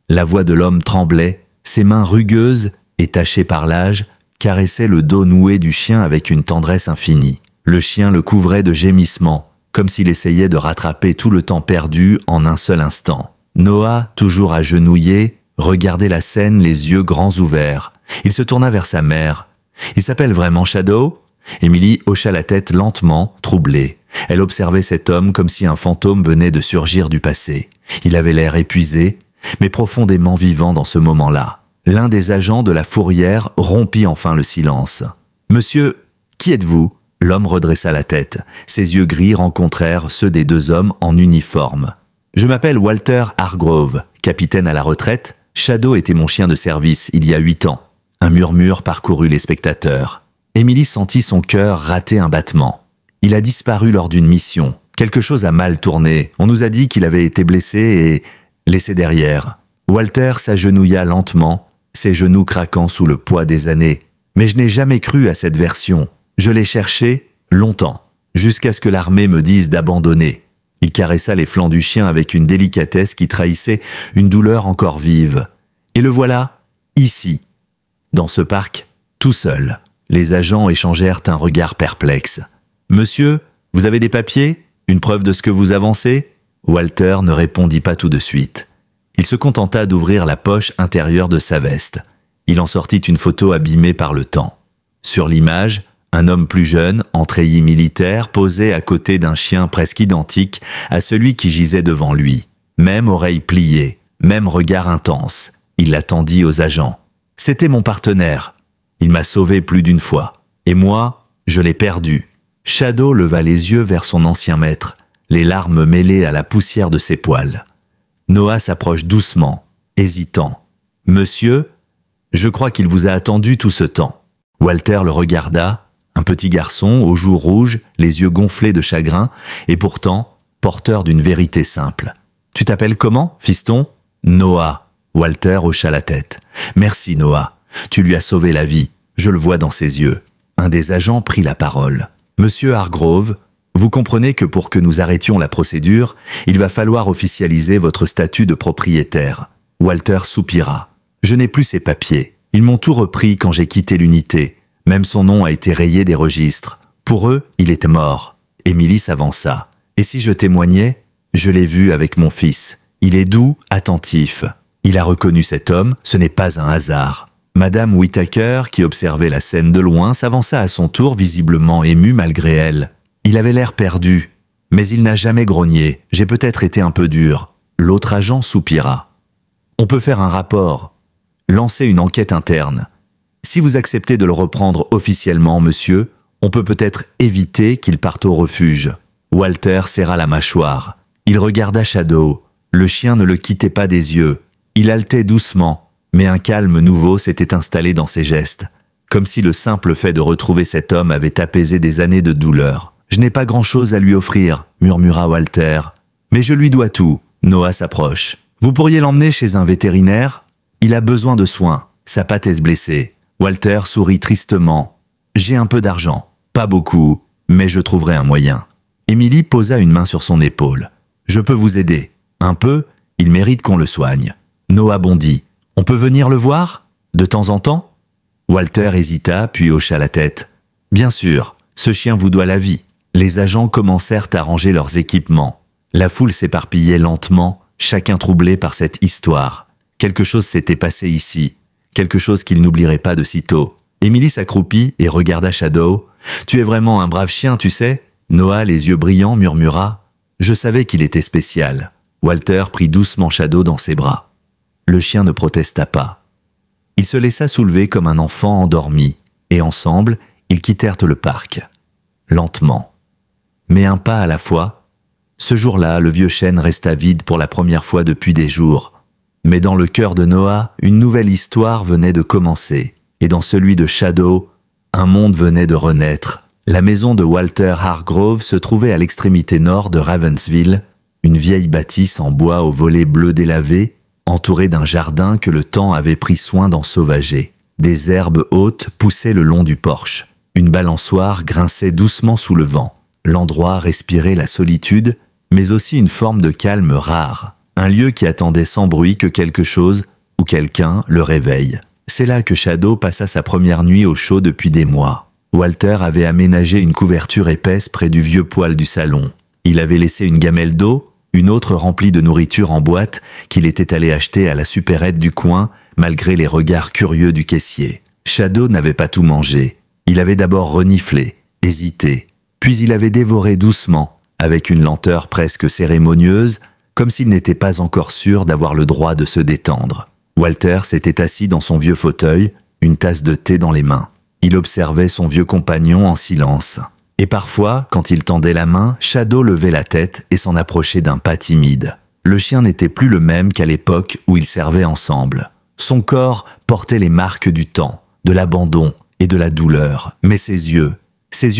La voix de l'homme tremblait, ses mains rugueuses et tachées par l'âge caressaient le dos noué du chien avec une tendresse infinie. Le chien le couvrait de gémissements, comme s'il essayait de rattraper tout le temps perdu en un seul instant. Noah, toujours agenouillé, regardait la scène les yeux grands ouverts. Il se tourna vers sa mère. « Il s'appelle vraiment Shadow ?» Émilie hocha la tête lentement, troublée. Elle observait cet homme comme si un fantôme venait de surgir du passé. Il avait l'air épuisé, mais profondément vivant dans ce moment-là. L'un des agents de la fourrière rompit enfin le silence. « Monsieur, qui êtes-vous » L'homme redressa la tête. Ses yeux gris rencontrèrent ceux des 2 hommes en uniforme. « Je m'appelle Walter Hargrove, capitaine à la retraite. Shadow était mon chien de service il y a 8 ans. » Un murmure parcourut les spectateurs. Émilie sentit son cœur rater un battement. Il a disparu lors d'une mission. Quelque chose a mal tourné. On nous a dit qu'il avait été blessé et laissé derrière. Walter s'agenouilla lentement, ses genoux craquant sous le poids des années. Mais je n'ai jamais cru à cette version. Je l'ai cherché longtemps. jusqu'à ce que l'armée me dise d'abandonner. Il caressa les flancs du chien avec une délicatesse qui trahissait une douleur encore vive. Et le voilà, ici, dans ce parc, tout seul. Les agents échangèrent un regard perplexe. « Monsieur, vous avez des papiers? Une preuve de ce que vous avancez ?» Walter ne répondit pas tout de suite. Il se contenta d'ouvrir la poche intérieure de sa veste. Il en sortit une photo abîmée par le temps. Sur l'image, un homme plus jeune, en treillis militaire, posait à côté d'un chien presque identique à celui qui gisait devant lui. Même oreilles pliées, même regard intense. Il l'attendit aux agents. « C'était mon partenaire. Il m'a sauvé plus d'une fois. Et moi, je l'ai perdu. » Shadow leva les yeux vers son ancien maître, les larmes mêlées à la poussière de ses poils. Noah s'approche doucement, hésitant. « Monsieur, je crois qu'il vous a attendu tout ce temps. » Walter le regarda, un petit garçon aux joues rouges, les yeux gonflés de chagrin, et pourtant porteur d'une vérité simple. « Tu t'appelles comment, fiston ?»« Noah. » Walter hocha la tête. « Merci, Noah. Tu lui as sauvé la vie. Je le vois dans ses yeux. » Un des agents prit la parole. « Monsieur Hargrove, vous comprenez que pour que nous arrêtions la procédure, il va falloir officialiser votre statut de propriétaire. » Walter soupira. « Je n'ai plus ces papiers. Ils m'ont tout repris quand j'ai quitté l'unité. Même son nom a été rayé des registres. Pour eux, il était mort. » Émilie s'avança. « Et si je témoignais? Je l'ai vu avec mon fils. Il est doux, attentif. Il a reconnu cet homme, ce n'est pas un hasard. » Madame Whittaker, qui observait la scène de loin, s'avança à son tour, visiblement émue malgré elle. Il avait l'air perdu, mais il n'a jamais grogné. J'ai peut-être été un peu dur. L'autre agent soupira. On peut faire un rapport, lancer une enquête interne. Si vous acceptez de le reprendre officiellement, monsieur, on peut peut-être éviter qu'il parte au refuge. Walter serra la mâchoire. Il regarda Shadow. Le chien ne le quittait pas des yeux. Il haletait doucement. Mais un calme nouveau s'était installé dans ses gestes, comme si le simple fait de retrouver cet homme avait apaisé des années de douleur. « Je n'ai pas grand-chose à lui offrir, » murmura Walter. « Mais je lui dois tout. » Noah s'approche. « Vous pourriez l'emmener chez un vétérinaire? Il a besoin de soins. Sa patte est blessée. » Walter sourit tristement. « J'ai un peu d'argent. Pas beaucoup, mais je trouverai un moyen. » Émilie posa une main sur son épaule. « Je peux vous aider. Un peu, il mérite qu'on le soigne. » Noah bondit. « On peut venir le voir? De temps en temps ?» Walter hésita, puis hocha la tête. « Bien sûr, ce chien vous doit la vie. » Les agents commencèrent à ranger leurs équipements. La foule s'éparpillait lentement, chacun troublé par cette histoire. Quelque chose s'était passé ici, quelque chose qu'il n'oublierait pas de sitôt. Émilie s'accroupit et regarda Shadow. « Tu es vraiment un brave chien, tu sais ?» Noah, les yeux brillants, murmura. « Je savais qu'il était spécial. » Walter prit doucement Shadow dans ses bras. Le chien ne protesta pas. Il se laissa soulever comme un enfant endormi, et ensemble, ils quittèrent le parc. Lentement. Mais un pas à la fois. Ce jour-là, le vieux chêne resta vide pour la première fois depuis des jours. Mais dans le cœur de Noah, une nouvelle histoire venait de commencer. Et dans celui de Shadow, un monde venait de renaître. La maison de Walter Hargrove se trouvait à l'extrémité nord de Ravensville, une vieille bâtisse en bois aux volets bleus délavés, entourée d'un jardin que le temps avait pris soin d'ensauvager. Des herbes hautes poussaient le long du porche. Une balançoire grinçait doucement sous le vent. L'endroit respirait la solitude, mais aussi une forme de calme rare. Un lieu qui attendait sans bruit que quelque chose ou quelqu'un le réveille. C'est là que Shadow passa sa première nuit au chaud depuis des mois. Walter avait aménagé une couverture épaisse près du vieux poêle du salon. Il avait laissé une gamelle d'eau, une autre remplie de nourriture en boîte qu'il était allé acheter à la supérette du coin, malgré les regards curieux du caissier. Shadow n'avait pas tout mangé. Il avait d'abord reniflé, hésité, puis il avait dévoré doucement, avec une lenteur presque cérémonieuse, comme s'il n'était pas encore sûr d'avoir le droit de se détendre. Walter s'était assis dans son vieux fauteuil, une tasse de thé dans les mains. Il observait son vieux compagnon en silence. Et parfois, quand il tendait la main, Shadow levait la tête et s'en approchait d'un pas timide. Le chien n'était plus le même qu'à l'époque où ils servaient ensemble. Son corps portait les marques du temps, de l'abandon et de la douleur. Mais ses yeux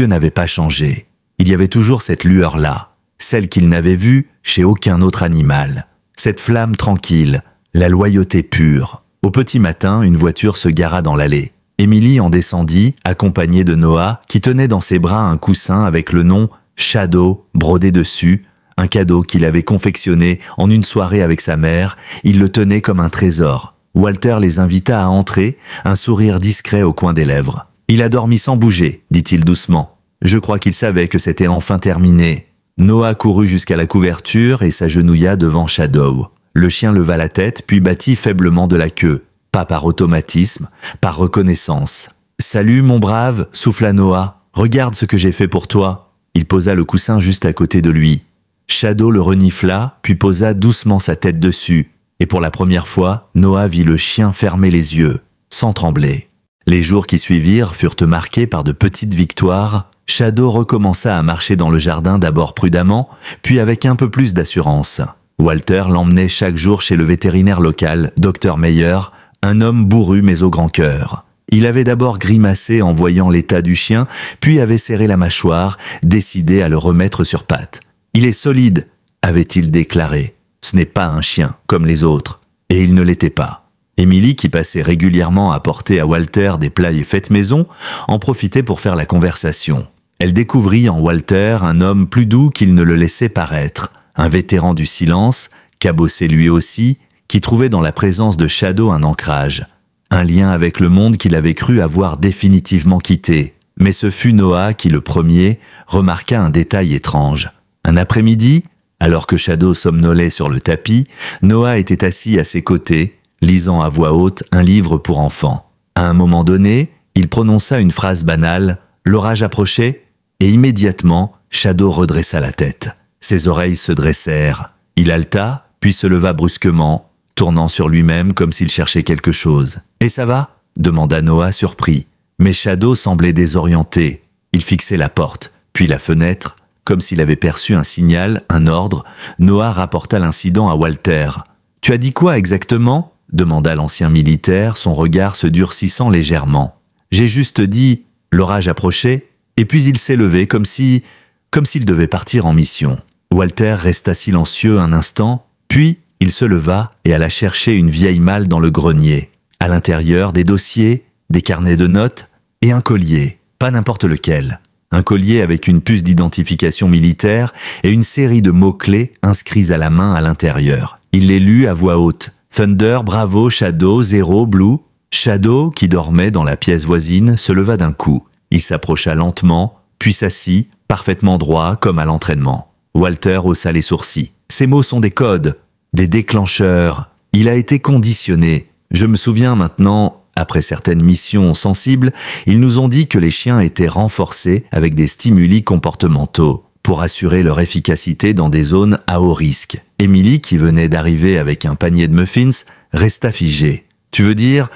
n'avaient pas changé. Il y avait toujours cette lueur-là, celle qu'il n'avait vue chez aucun autre animal. Cette flamme tranquille, la loyauté pure. Au petit matin, une voiture se gara dans l'allée. Émilie en descendit, accompagnée de Noah, qui tenait dans ses bras un coussin avec le nom Shadow, brodé dessus, un cadeau qu'il avait confectionné en une soirée avec sa mère, il le tenait comme un trésor. Walter les invita à entrer, un sourire discret au coin des lèvres. « Il a dormi sans bouger », dit-il doucement. Je crois qu'il savait que c'était enfin terminé. Noah courut jusqu'à la couverture et s'agenouilla devant Shadow. Le chien leva la tête puis battit faiblement de la queue. Pas par automatisme, par reconnaissance. « Salut mon brave » souffla Noah. « Regarde ce que j'ai fait pour toi. » Il posa le coussin juste à côté de lui. Shadow le renifla, puis posa doucement sa tête dessus. Et pour la première fois, Noah vit le chien fermer les yeux, sans trembler. Les jours qui suivirent furent marqués par de petites victoires. Shadow recommença à marcher dans le jardin d'abord prudemment, puis avec un peu plus d'assurance. Walter l'emmenait chaque jour chez le vétérinaire local, Dr Meyer, un homme bourru mais au grand cœur. Il avait d'abord grimacé en voyant l'état du chien, puis avait serré la mâchoire, décidé à le remettre sur pattes. « Il est solide », avait-il déclaré. Ce n'est pas un chien, comme les autres. Et il ne l'était pas. Émilie, qui passait régulièrement à porter à Walter des plats et fêtes maison, en profitait pour faire la conversation. Elle découvrit en Walter un homme plus doux qu'il ne le laissait paraître, un vétéran du silence, cabossé lui aussi, qui trouvait dans la présence de Shadow un ancrage, un lien avec le monde qu'il avait cru avoir définitivement quitté. Mais ce fut Noah qui, le premier, remarqua un détail étrange. Un après-midi, alors que Shadow somnolait sur le tapis, Noah était assis à ses côtés, lisant à voix haute un livre pour enfants. À un moment donné, il prononça une phrase banale, l'orage approchait, et immédiatement, Shadow redressa la tête. Ses oreilles se dressèrent. Il haleta, puis se leva brusquement, tournant sur lui-même comme s'il cherchait quelque chose. « Et ça va » demanda Noah surpris. Mais Shadow semblait désorienté. Il fixait la porte, puis la fenêtre. Comme s'il avait perçu un signal, un ordre, Noah rapporta l'incident à Walter. « Tu as dit quoi exactement » demanda l'ancien militaire, son regard se durcissant légèrement. « J'ai juste dit, l'orage approchait, et puis il s'est levé comme s'il devait partir en mission. » Walter resta silencieux un instant, puis il se leva et alla chercher une vieille malle dans le grenier. À l'intérieur, des dossiers, des carnets de notes et un collier, pas n'importe lequel. Un collier avec une puce d'identification militaire et une série de mots-clés inscrits à la main à l'intérieur. Il les lut à voix haute. Thunder, Bravo, Shadow, Zero, Blue. Shadow, qui dormait dans la pièce voisine, se leva d'un coup. Il s'approcha lentement, puis s'assit, parfaitement droit, comme à l'entraînement. Walter haussa les sourcils. Ces mots sont des codes, des déclencheurs. Il a été conditionné. Je me souviens maintenant... Après certaines missions sensibles, ils nous ont dit que les chiens étaient renforcés avec des stimuli comportementaux pour assurer leur efficacité dans des zones à haut risque. Émilie, qui venait d'arriver avec un panier de muffins, resta figée. « Tu veux dire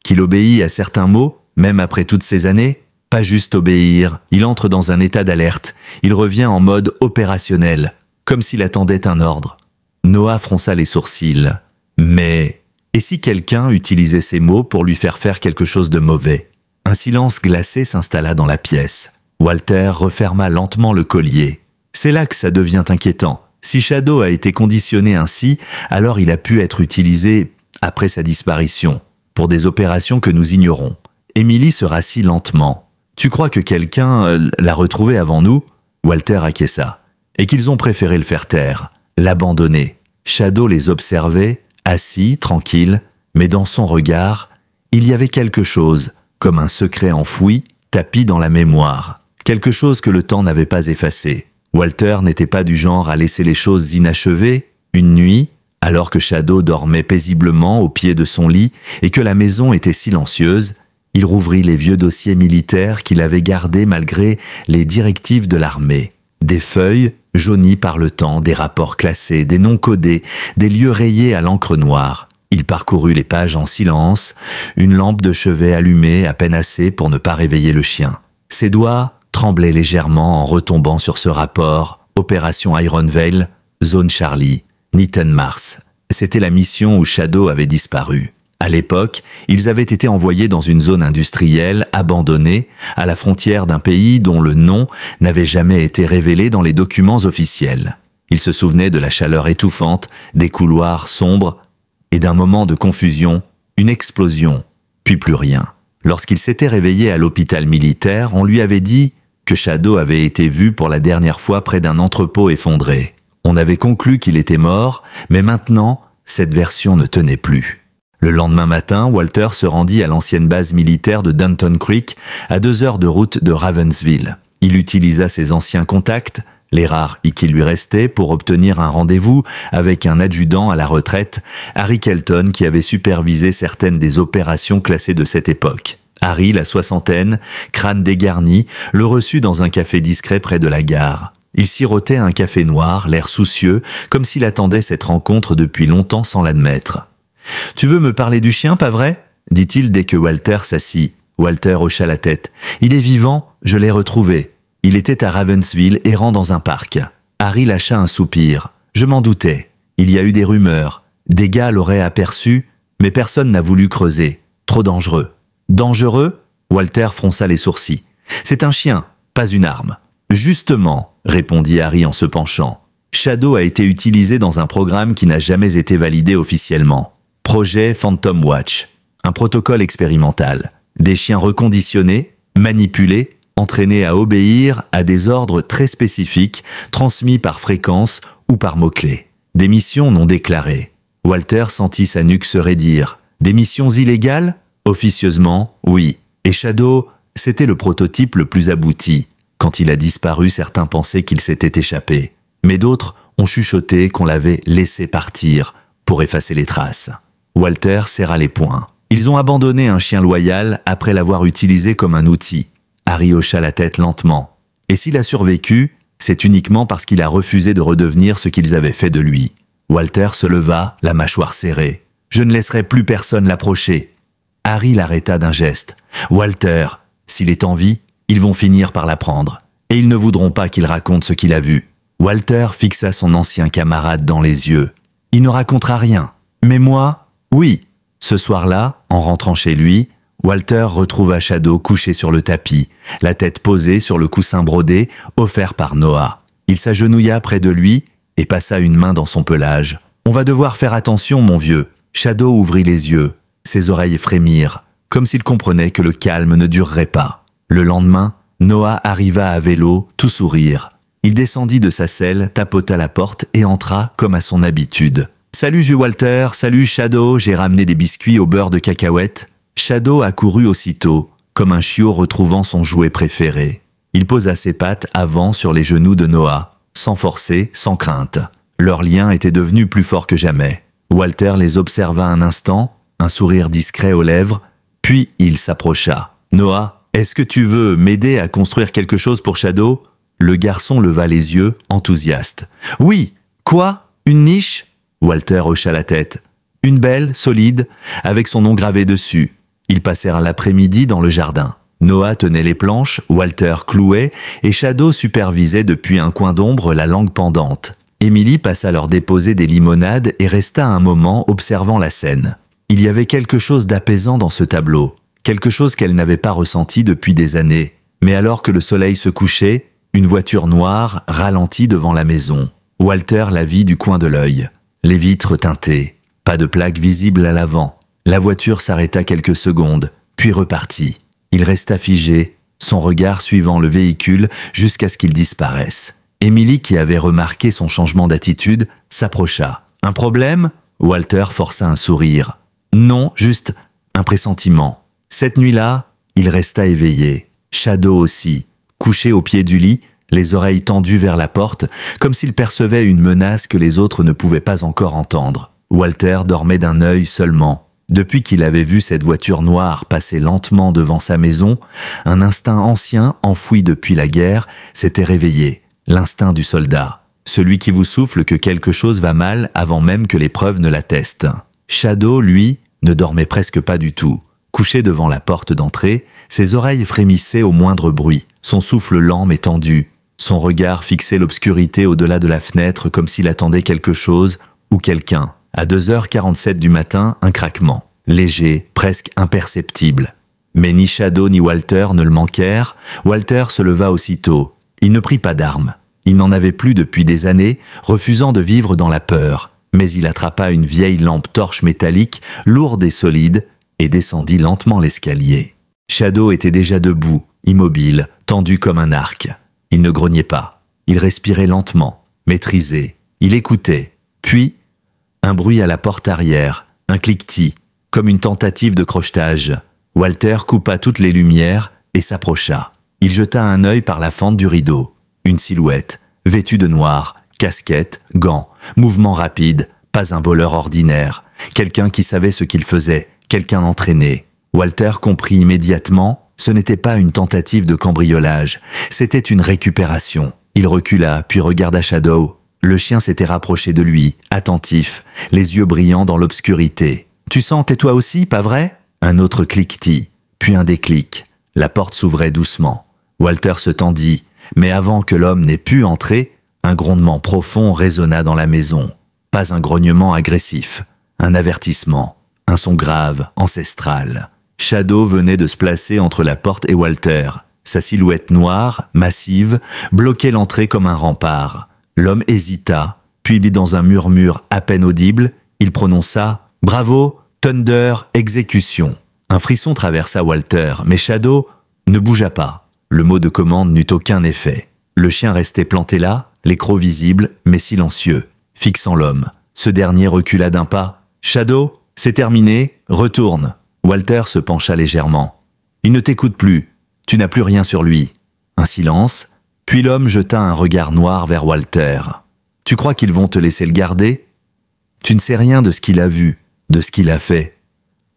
qu'il obéit à certains mots, même après toutes ces années ? Pas juste obéir, il entre dans un état d'alerte. Il revient en mode opérationnel, comme s'il attendait un ordre. » Noah fronça les sourcils. « Mais... Et si quelqu'un utilisait ces mots pour lui faire quelque chose de mauvais ?» Un silence glacé s'installa dans la pièce. Walter referma lentement le collier. C'est là que ça devient inquiétant. Si Shadow a été conditionné ainsi, alors il a pu être utilisé, après sa disparition, pour des opérations que nous ignorons. Émilie se rassit lentement. « Tu crois que quelqu'un l'a retrouvé avant nous ?» Walter acquiesça. « Et qu'ils ont préféré le faire taire, l'abandonner. » Shadow les observait, assis, tranquille, mais dans son regard, il y avait quelque chose, comme un secret enfoui, tapi dans la mémoire. Quelque chose que le temps n'avait pas effacé. Walter n'était pas du genre à laisser les choses inachevées. Une nuit, alors que Shadow dormait paisiblement au pied de son lit et que la maison était silencieuse, il rouvrit les vieux dossiers militaires qu'il avait gardés malgré les directives de l'armée. Des feuilles jaunies par le temps, des rapports classés, des noms codés, des lieux rayés à l'encre noire. Il parcourut les pages en silence, une lampe de chevet allumée à peine assez pour ne pas réveiller le chien. Ses doigts tremblaient légèrement en retombant sur ce rapport. Opération Iron Veil, Zone Charlie, Niten Mars. C'était la mission où Shadow avait disparu. À l'époque, ils avaient été envoyés dans une zone industrielle abandonnée, à la frontière d'un pays dont le nom n'avait jamais été révélé dans les documents officiels. Ils se souvenaient de la chaleur étouffante, des couloirs sombres, et d'un moment de confusion, une explosion, puis plus rien. Lorsqu'il s'était réveillé à l'hôpital militaire, on lui avait dit que Shadow avait été vu pour la dernière fois près d'un entrepôt effondré. On avait conclu qu'il était mort, mais maintenant, cette version ne tenait plus. Le lendemain matin, Walter se rendit à l'ancienne base militaire de Dunton Creek, à 2 heures de route de Ravensville. Il utilisa ses anciens contacts, les rares qui lui restaient, pour obtenir un rendez-vous avec un adjudant à la retraite, Harry Kelton, qui avait supervisé certaines des opérations classées de cette époque. Harry, la soixantaine, crâne dégarni, le reçut dans un café discret près de la gare. Il sirotait un café noir, l'air soucieux, comme s'il attendait cette rencontre depuis longtemps sans l'admettre. « Tu veux me parler du chien, pas vrai ?» dit-il dès que Walter s'assit. Walter hocha la tête. « Il est vivant, je l'ai retrouvé. Il était à Ravensville, errant dans un parc. » Harry lâcha un soupir. « Je m'en doutais. Il y a eu des rumeurs. Des gars l'auraient aperçu, mais personne n'a voulu creuser. Trop dangereux. » « Dangereux ?» Walter fronça les sourcils. « C'est un chien, pas une arme. »« Justement, » répondit Harry en se penchant. « Shadow a été utilisé dans un programme qui n'a jamais été validé officiellement. Projet Phantom Watch. Un protocole expérimental. Des chiens reconditionnés, manipulés, entraînés à obéir à des ordres très spécifiques, transmis par fréquence ou par mots-clés. Des missions non déclarées. » Walter sentit sa nuque se raidir. « Des missions illégales ? Officieusement, oui. Et Shadow, c'était le prototype le plus abouti. Quand il a disparu, certains pensaient qu'il s'était échappé. Mais d'autres ont chuchoté qu'on l'avait laissé partir pour effacer les traces. » Walter serra les poings. Ils ont abandonné un chien loyal après l'avoir utilisé comme un outil. Harry hocha la tête lentement. Et s'il a survécu, c'est uniquement parce qu'il a refusé de redevenir ce qu'ils avaient fait de lui. Walter se leva, la mâchoire serrée. « Je ne laisserai plus personne l'approcher. » Harry l'arrêta d'un geste. « Walter, s'il est en vie, ils vont finir par l'apprendre. Et ils ne voudront pas qu'il raconte ce qu'il a vu. » Walter fixa son ancien camarade dans les yeux. « Il ne racontera rien. Mais moi, oui. » Ce soir-là, en rentrant chez lui, Walter retrouva Shadow couché sur le tapis, la tête posée sur le coussin brodé offert par Noah. Il s'agenouilla près de lui et passa une main dans son pelage. « On va devoir faire attention, mon vieux. » Shadow ouvrit les yeux. Ses oreilles frémirent, comme s'il comprenait que le calme ne durerait pas. Le lendemain, Noah arriva à vélo, tout sourire. Il descendit de sa selle, tapota la porte et entra comme à son habitude. « Salut vieux Walter, salut Shadow, j'ai ramené des biscuits au beurre de cacahuète. » Shadow accourut aussitôt, comme un chiot retrouvant son jouet préféré. Il posa ses pattes avant sur les genoux de Noah, sans forcer, sans crainte. Leur lien était devenu plus fort que jamais. Walter les observa un instant, un sourire discret aux lèvres, puis il s'approcha. « Noah, est-ce que tu veux m'aider à construire quelque chose pour Shadow ?» Le garçon leva les yeux, enthousiaste. « Oui, quoi ? Une niche ?» Walter hocha la tête. « Une belle, solide, avec son nom gravé dessus. » Ils passèrent l'après-midi dans le jardin. Noah tenait les planches, Walter clouait, et Shadow supervisait depuis un coin d'ombre la langue pendante. Emily passa leur déposer des limonades et resta un moment observant la scène. Il y avait quelque chose d'apaisant dans ce tableau, quelque chose qu'elle n'avait pas ressenti depuis des années. Mais alors que le soleil se couchait, une voiture noire ralentit devant la maison. Walter la vit du coin de l'œil. Les vitres teintées, pas de plaque visible à l'avant. La voiture s'arrêta quelques secondes, puis repartit. Il resta figé, son regard suivant le véhicule jusqu'à ce qu'il disparaisse. Emily, qui avait remarqué son changement d'attitude, s'approcha. « Un problème ?» Walter força un sourire. « Non, juste un pressentiment. » Cette nuit-là, il resta éveillé. Shadow aussi, couché au pied du lit, les oreilles tendues vers la porte, comme s'il percevait une menace que les autres ne pouvaient pas encore entendre. Walter dormait d'un œil seulement. Depuis qu'il avait vu cette voiture noire passer lentement devant sa maison, un instinct ancien, enfoui depuis la guerre, s'était réveillé. L'instinct du soldat. Celui qui vous souffle que quelque chose va mal avant même que les preuves ne l'attestent. Shadow, lui, ne dormait presque pas du tout. Couché devant la porte d'entrée, ses oreilles frémissaient au moindre bruit, son souffle lent mais tendu. Son regard fixait l'obscurité au-delà de la fenêtre comme s'il attendait quelque chose ou quelqu'un. À 2h47 du matin, un craquement, léger, presque imperceptible. Mais ni Shadow ni Walter ne le manquèrent. Walter se leva aussitôt. Il ne prit pas d'armes. Il n'en avait plus depuis des années, refusant de vivre dans la peur. Mais il attrapa une vieille lampe torche métallique, lourde et solide, et descendit lentement l'escalier. Shadow était déjà debout, immobile, tendu comme un arc. Il ne grognait pas. Il respirait lentement, maîtrisé. Il écoutait. Puis, un bruit à la porte arrière, un cliquetis, comme une tentative de crochetage. Walter coupa toutes les lumières et s'approcha. Il jeta un œil par la fente du rideau. Une silhouette, vêtue de noir, casquette, gants, mouvement rapide, pas un voleur ordinaire. Quelqu'un qui savait ce qu'il faisait, quelqu'un d'entraîné. Walter comprit immédiatement, ce n'était pas une tentative de cambriolage, c'était une récupération. Il recula, puis regarda Shadow. Le chien s'était rapproché de lui, attentif, les yeux brillants dans l'obscurité. « Tu sens, tais-toi aussi, pas vrai ?» Un autre cliquetis, puis un déclic. La porte s'ouvrait doucement. Walter se tendit, mais avant que l'homme n'ait pu entrer, un grondement profond résonna dans la maison. Pas un grognement agressif, un avertissement, un son grave, ancestral. Shadow venait de se placer entre la porte et Walter. Sa silhouette noire, massive, bloquait l'entrée comme un rempart. L'homme hésita, puis dans un murmure à peine audible, il prononça « Bravo, Thunder, exécution ». Un frisson traversa Walter, mais Shadow ne bougea pas. Le mot de commande n'eut aucun effet. Le chien restait planté là, les crocs visibles, mais silencieux, fixant l'homme. Ce dernier recula d'un pas. « Shadow, c'est terminé, retourne ». Walter se pencha légèrement. « Il ne t'écoute plus, tu n'as plus rien sur lui ». Un silence, puis l'homme jeta un regard noir vers Walter. « Tu crois qu'ils vont te laisser le garder ? Tu ne sais rien de ce qu'il a vu, de ce qu'il a fait. »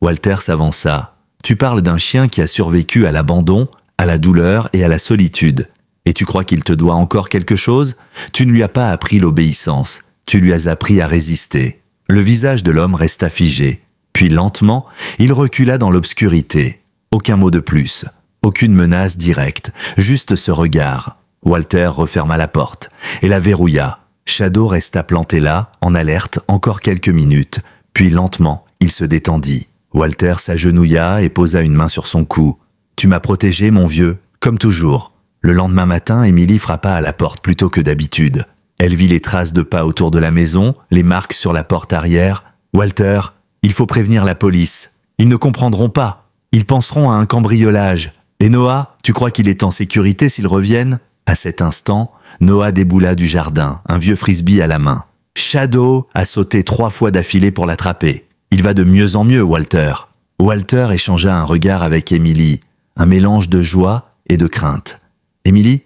Walter s'avança. « Tu parles d'un chien qui a survécu à l'abandon, à la douleur et à la solitude. Et tu crois qu'il te doit encore quelque chose ? Tu ne lui as pas appris l'obéissance, tu lui as appris à résister. » Le visage de l'homme resta figé. Puis lentement, il recula dans l'obscurité. Aucun mot de plus, aucune menace directe, juste ce regard. Walter referma la porte et la verrouilla. Shadow resta planté là, en alerte, encore quelques minutes. Puis lentement, il se détendit. Walter s'agenouilla et posa une main sur son cou. « Tu m'as protégé, mon vieux, comme toujours. » Le lendemain matin, Emily frappa à la porte plutôt que d'habitude. Elle vit les traces de pas autour de la maison, les marques sur la porte arrière. « Walter, il faut prévenir la police. Ils ne comprendront pas. Ils penseront à un cambriolage. Et Noah, tu crois qu'il est en sécurité s'ils reviennent ?» À cet instant, Noah déboula du jardin, un vieux frisbee à la main. Shadow a sauté 3 fois d'affilée pour l'attraper. Il va de mieux en mieux, Walter. Walter échangea un regard avec Emily, un mélange de joie et de crainte. « Emily,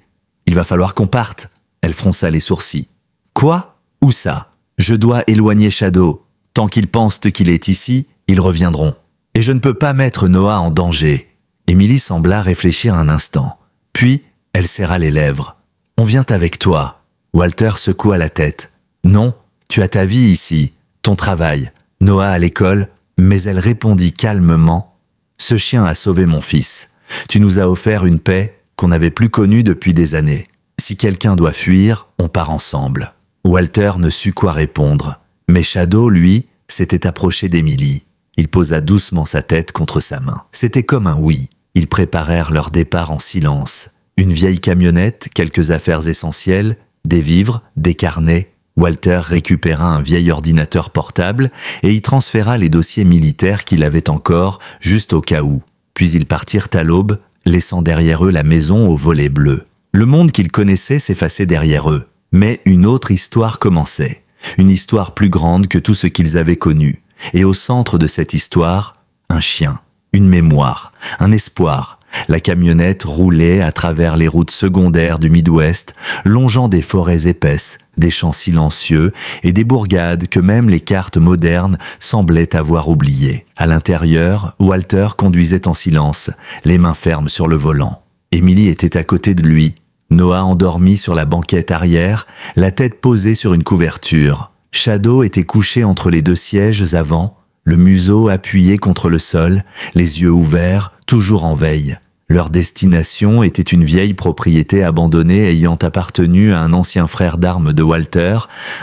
il va falloir qu'on parte. » Elle fronça les sourcils. « Quoi ? Où ça ? Je dois éloigner Shadow. Tant qu'ils pensent qu'il est ici, ils reviendront. Et je ne peux pas mettre Noah en danger. » Emily sembla réfléchir un instant. Puis, elle serra les lèvres. « On vient avec toi. » Walter secoua la tête. « Non, tu as ta vie ici, ton travail. Noah à l'école. » Mais elle répondit calmement. « Ce chien a sauvé mon fils. Tu nous as offert une paix qu'on n'avait plus connue depuis des années. Si quelqu'un doit fuir, on part ensemble. » Walter ne sut quoi répondre. Mais Shadow, lui, s'était approché d'Emily. Il posa doucement sa tête contre sa main. C'était comme un oui. Ils préparèrent leur départ en silence. Une vieille camionnette, quelques affaires essentielles, des vivres, des carnets. Walter récupéra un vieil ordinateur portable et y transféra les dossiers militaires qu'il avait encore, juste au cas où. Puis ils partirent à l'aube, laissant derrière eux la maison aux volets bleus. Le monde qu'ils connaissaient s'effaçait derrière eux. Mais une autre histoire commençait. Une histoire plus grande que tout ce qu'ils avaient connu. Et au centre de cette histoire, un chien, une mémoire, un espoir. La camionnette roulait à travers les routes secondaires du Midwest, longeant des forêts épaisses, des champs silencieux et des bourgades que même les cartes modernes semblaient avoir oubliées. À l'intérieur, Walter conduisait en silence, les mains fermes sur le volant. Emily était à côté de lui, Noah endormi sur la banquette arrière, la tête posée sur une couverture. Shadow était couché entre les 2 sièges avant, le museau appuyé contre le sol, les yeux ouverts, toujours en veille. Leur destination était une vieille propriété abandonnée ayant appartenu à un ancien frère d'armes de Walter,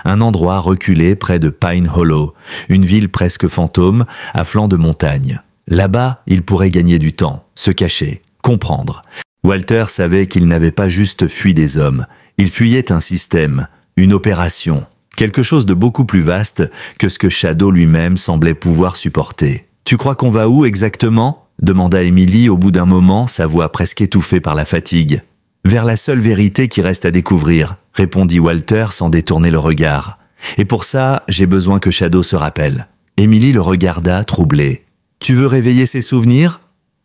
un endroit reculé près de Pine Hollow, une ville presque fantôme à flanc de montagne. Là-bas, il pourrait gagner du temps, se cacher, comprendre. Walter savait qu'il n'avait pas juste fui des hommes, il fuyait un système, une opération, quelque chose de beaucoup plus vaste que ce que Shadow lui-même semblait pouvoir supporter. « Tu crois qu'on va où exactement ?» demanda Émilie au bout d'un moment, sa voix presque étouffée par la fatigue. Vers la seule vérité qui reste à découvrir, répondit Walter sans détourner le regard. Et pour ça, j'ai besoin que Shadow se rappelle. Émilie le regarda, troublée. Tu veux réveiller ses souvenirs?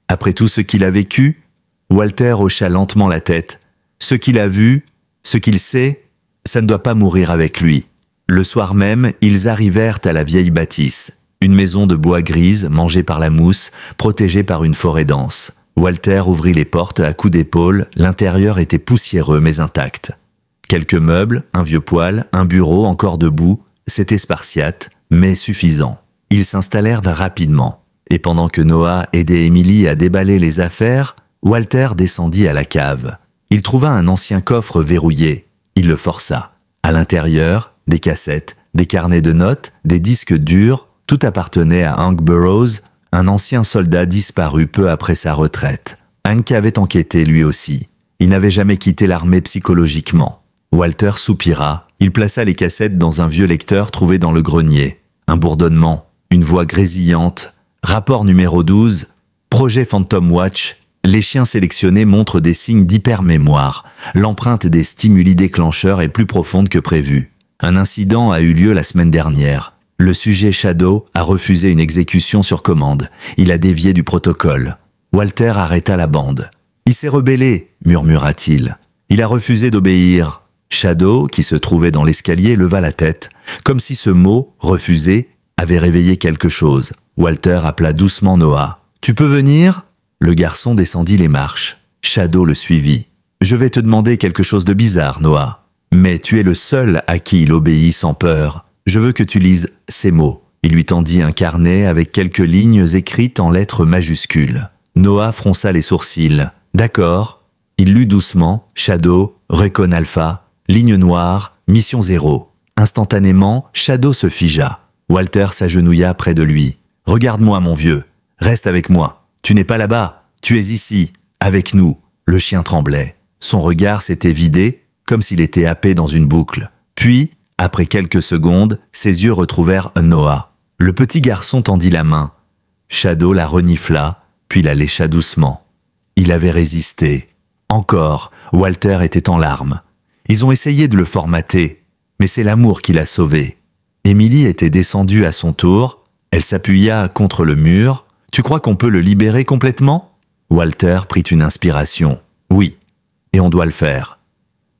Après tout ce qu'il a vécu? Walter hocha lentement la tête. Ce qu'il a vu, ce qu'il sait, ça ne doit pas mourir avec lui. Le soir même, ils arrivèrent à la vieille bâtisse. Une maison de bois grise, mangée par la mousse, protégée par une forêt dense. Walter ouvrit les portes à coups d'épaule, l'intérieur était poussiéreux mais intact. Quelques meubles, un vieux poêle, un bureau encore debout, c'était spartiate, mais suffisant. Ils s'installèrent rapidement, et pendant que Noah aidait Émilie à déballer les affaires, Walter descendit à la cave. Il trouva un ancien coffre verrouillé. Il le força. À l'intérieur, des cassettes, des carnets de notes, des disques durs, tout appartenait à Hank Burroughs, un ancien soldat disparu peu après sa retraite. Hank avait enquêté lui aussi. Il n'avait jamais quitté l'armée psychologiquement. Walter soupira. Il plaça les cassettes dans un vieux lecteur trouvé dans le grenier. Un bourdonnement, une voix grésillante. Rapport numéro 12. Projet Phantom Watch. Les chiens sélectionnés montrent des signes d'hypermémoire. L'empreinte des stimuli déclencheurs est plus profonde que prévu. Un incident a eu lieu la semaine dernière. Le sujet Shadow a refusé une exécution sur commande. Il a dévié du protocole. Walter arrêta la bande. « Il s'est rebellé », murmura-t-il. « Il a refusé d'obéir. » Shadow, qui se trouvait dans l'escalier, leva la tête, comme si ce mot, refusé, avait réveillé quelque chose. Walter appela doucement Noah. « Tu peux venir ?» Le garçon descendit les marches. Shadow le suivit. « Je vais te demander quelque chose de bizarre, Noah. Mais tu es le seul à qui il obéit sans peur. Je veux que tu lises ces mots. » Il lui tendit un carnet avec quelques lignes écrites en lettres majuscules. Noah fronça les sourcils. « D'accord. » Il lut doucement. « Shadow, Recon Alpha, ligne noire, mission 0. » Instantanément, Shadow se figea. Walter s'agenouilla près de lui. « Regarde-moi, mon vieux. Reste avec moi. Tu n'es pas là-bas. Tu es ici, avec nous. » Le chien tremblait. Son regard s'était vidé, comme s'il était happé dans une boucle. Puis, après quelques secondes, ses yeux retrouvèrent Noah. Le petit garçon tendit la main. Shadow la renifla, puis la lécha doucement. Il avait résisté. Encore, Walter était en larmes. Ils ont essayé de le formater, mais c'est l'amour qui l'a sauvé. Émilie était descendue à son tour. Elle s'appuya contre le mur. « Tu crois qu'on peut le libérer complètement ?» Walter prit une inspiration. « Oui, et on doit le faire.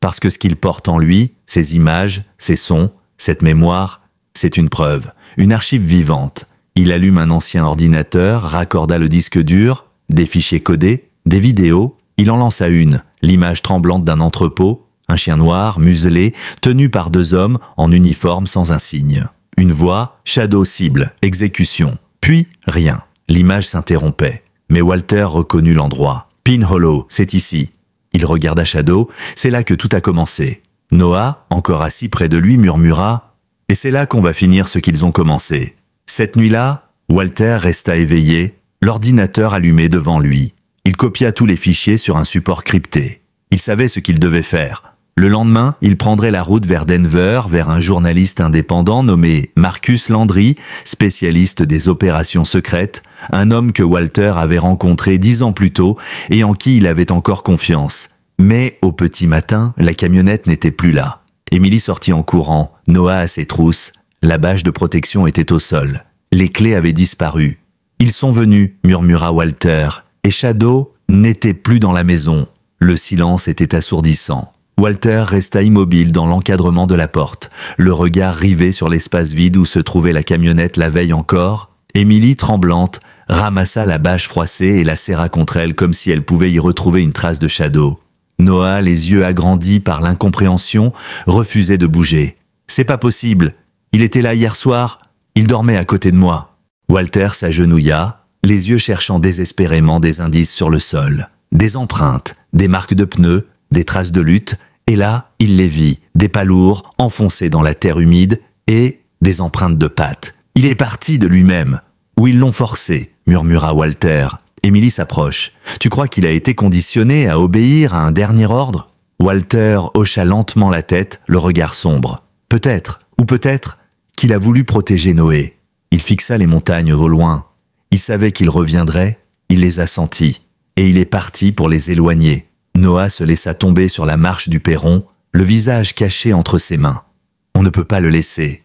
Parce que ce qu'il porte en lui, ces images, ces sons, cette mémoire, c'est une preuve, une archive vivante. » Il allume un ancien ordinateur, raccorda le disque dur, des fichiers codés, des vidéos. Il en lança une, l'image tremblante d'un entrepôt, un chien noir, muselé, tenu par 2 hommes en uniforme sans insigne. Une voix, Shadow cible, exécution. Puis, rien. L'image s'interrompait. Mais Walter reconnut l'endroit. Pin Hollow, c'est ici. Il regarda Shadow, c'est là que tout a commencé. Noah, encore assis près de lui, murmura « Et c'est là qu'on va finir ce qu'ils ont commencé. » Cette nuit-là, Walter resta éveillé, l'ordinateur allumé devant lui. Il copia tous les fichiers sur un support crypté. Il savait ce qu'il devait faire. Le lendemain, il prendrait la route vers Denver, vers un journaliste indépendant nommé Marcus Landry, spécialiste des opérations secrètes, un homme que Walter avait rencontré 10 ans plus tôt et en qui il avait encore confiance. Mais, au petit matin, la camionnette n'était plus là. Émilie sortit en courant, Noah à ses trousses. La bâche de protection était au sol. Les clés avaient disparu. « Ils sont venus », murmura Walter. Et Shadow n'était plus dans la maison. Le silence était assourdissant. Walter resta immobile dans l'encadrement de la porte, le regard rivé sur l'espace vide où se trouvait la camionnette la veille encore. Émilie, tremblante, ramassa la bâche froissée et la serra contre elle comme si elle pouvait y retrouver une trace de Shadow. Noah, les yeux agrandis par l'incompréhension, refusait de bouger. « C'est pas possible. Il était là hier soir. Il dormait à côté de moi. » Walter s'agenouilla, les yeux cherchant désespérément des indices sur le sol. Des empreintes, des marques de pneus, des traces de lutte, et là, il les vit, des pas lourds, enfoncés dans la terre humide, et des empreintes de pattes. Il est parti de lui-même. Ou ils l'ont forcé, murmura Walter. Émilie s'approche. Tu crois qu'il a été conditionné à obéir à un dernier ordre? Walter hocha lentement la tête, le regard sombre. Peut-être, ou peut-être, qu'il a voulu protéger Noé. Il fixa les montagnes au loin. Il savait qu'il reviendrait, Il les a sentis, et il est parti pour les éloigner. Noah se laissa tomber sur la marche du perron, le visage caché entre ses mains. On ne peut pas le laisser.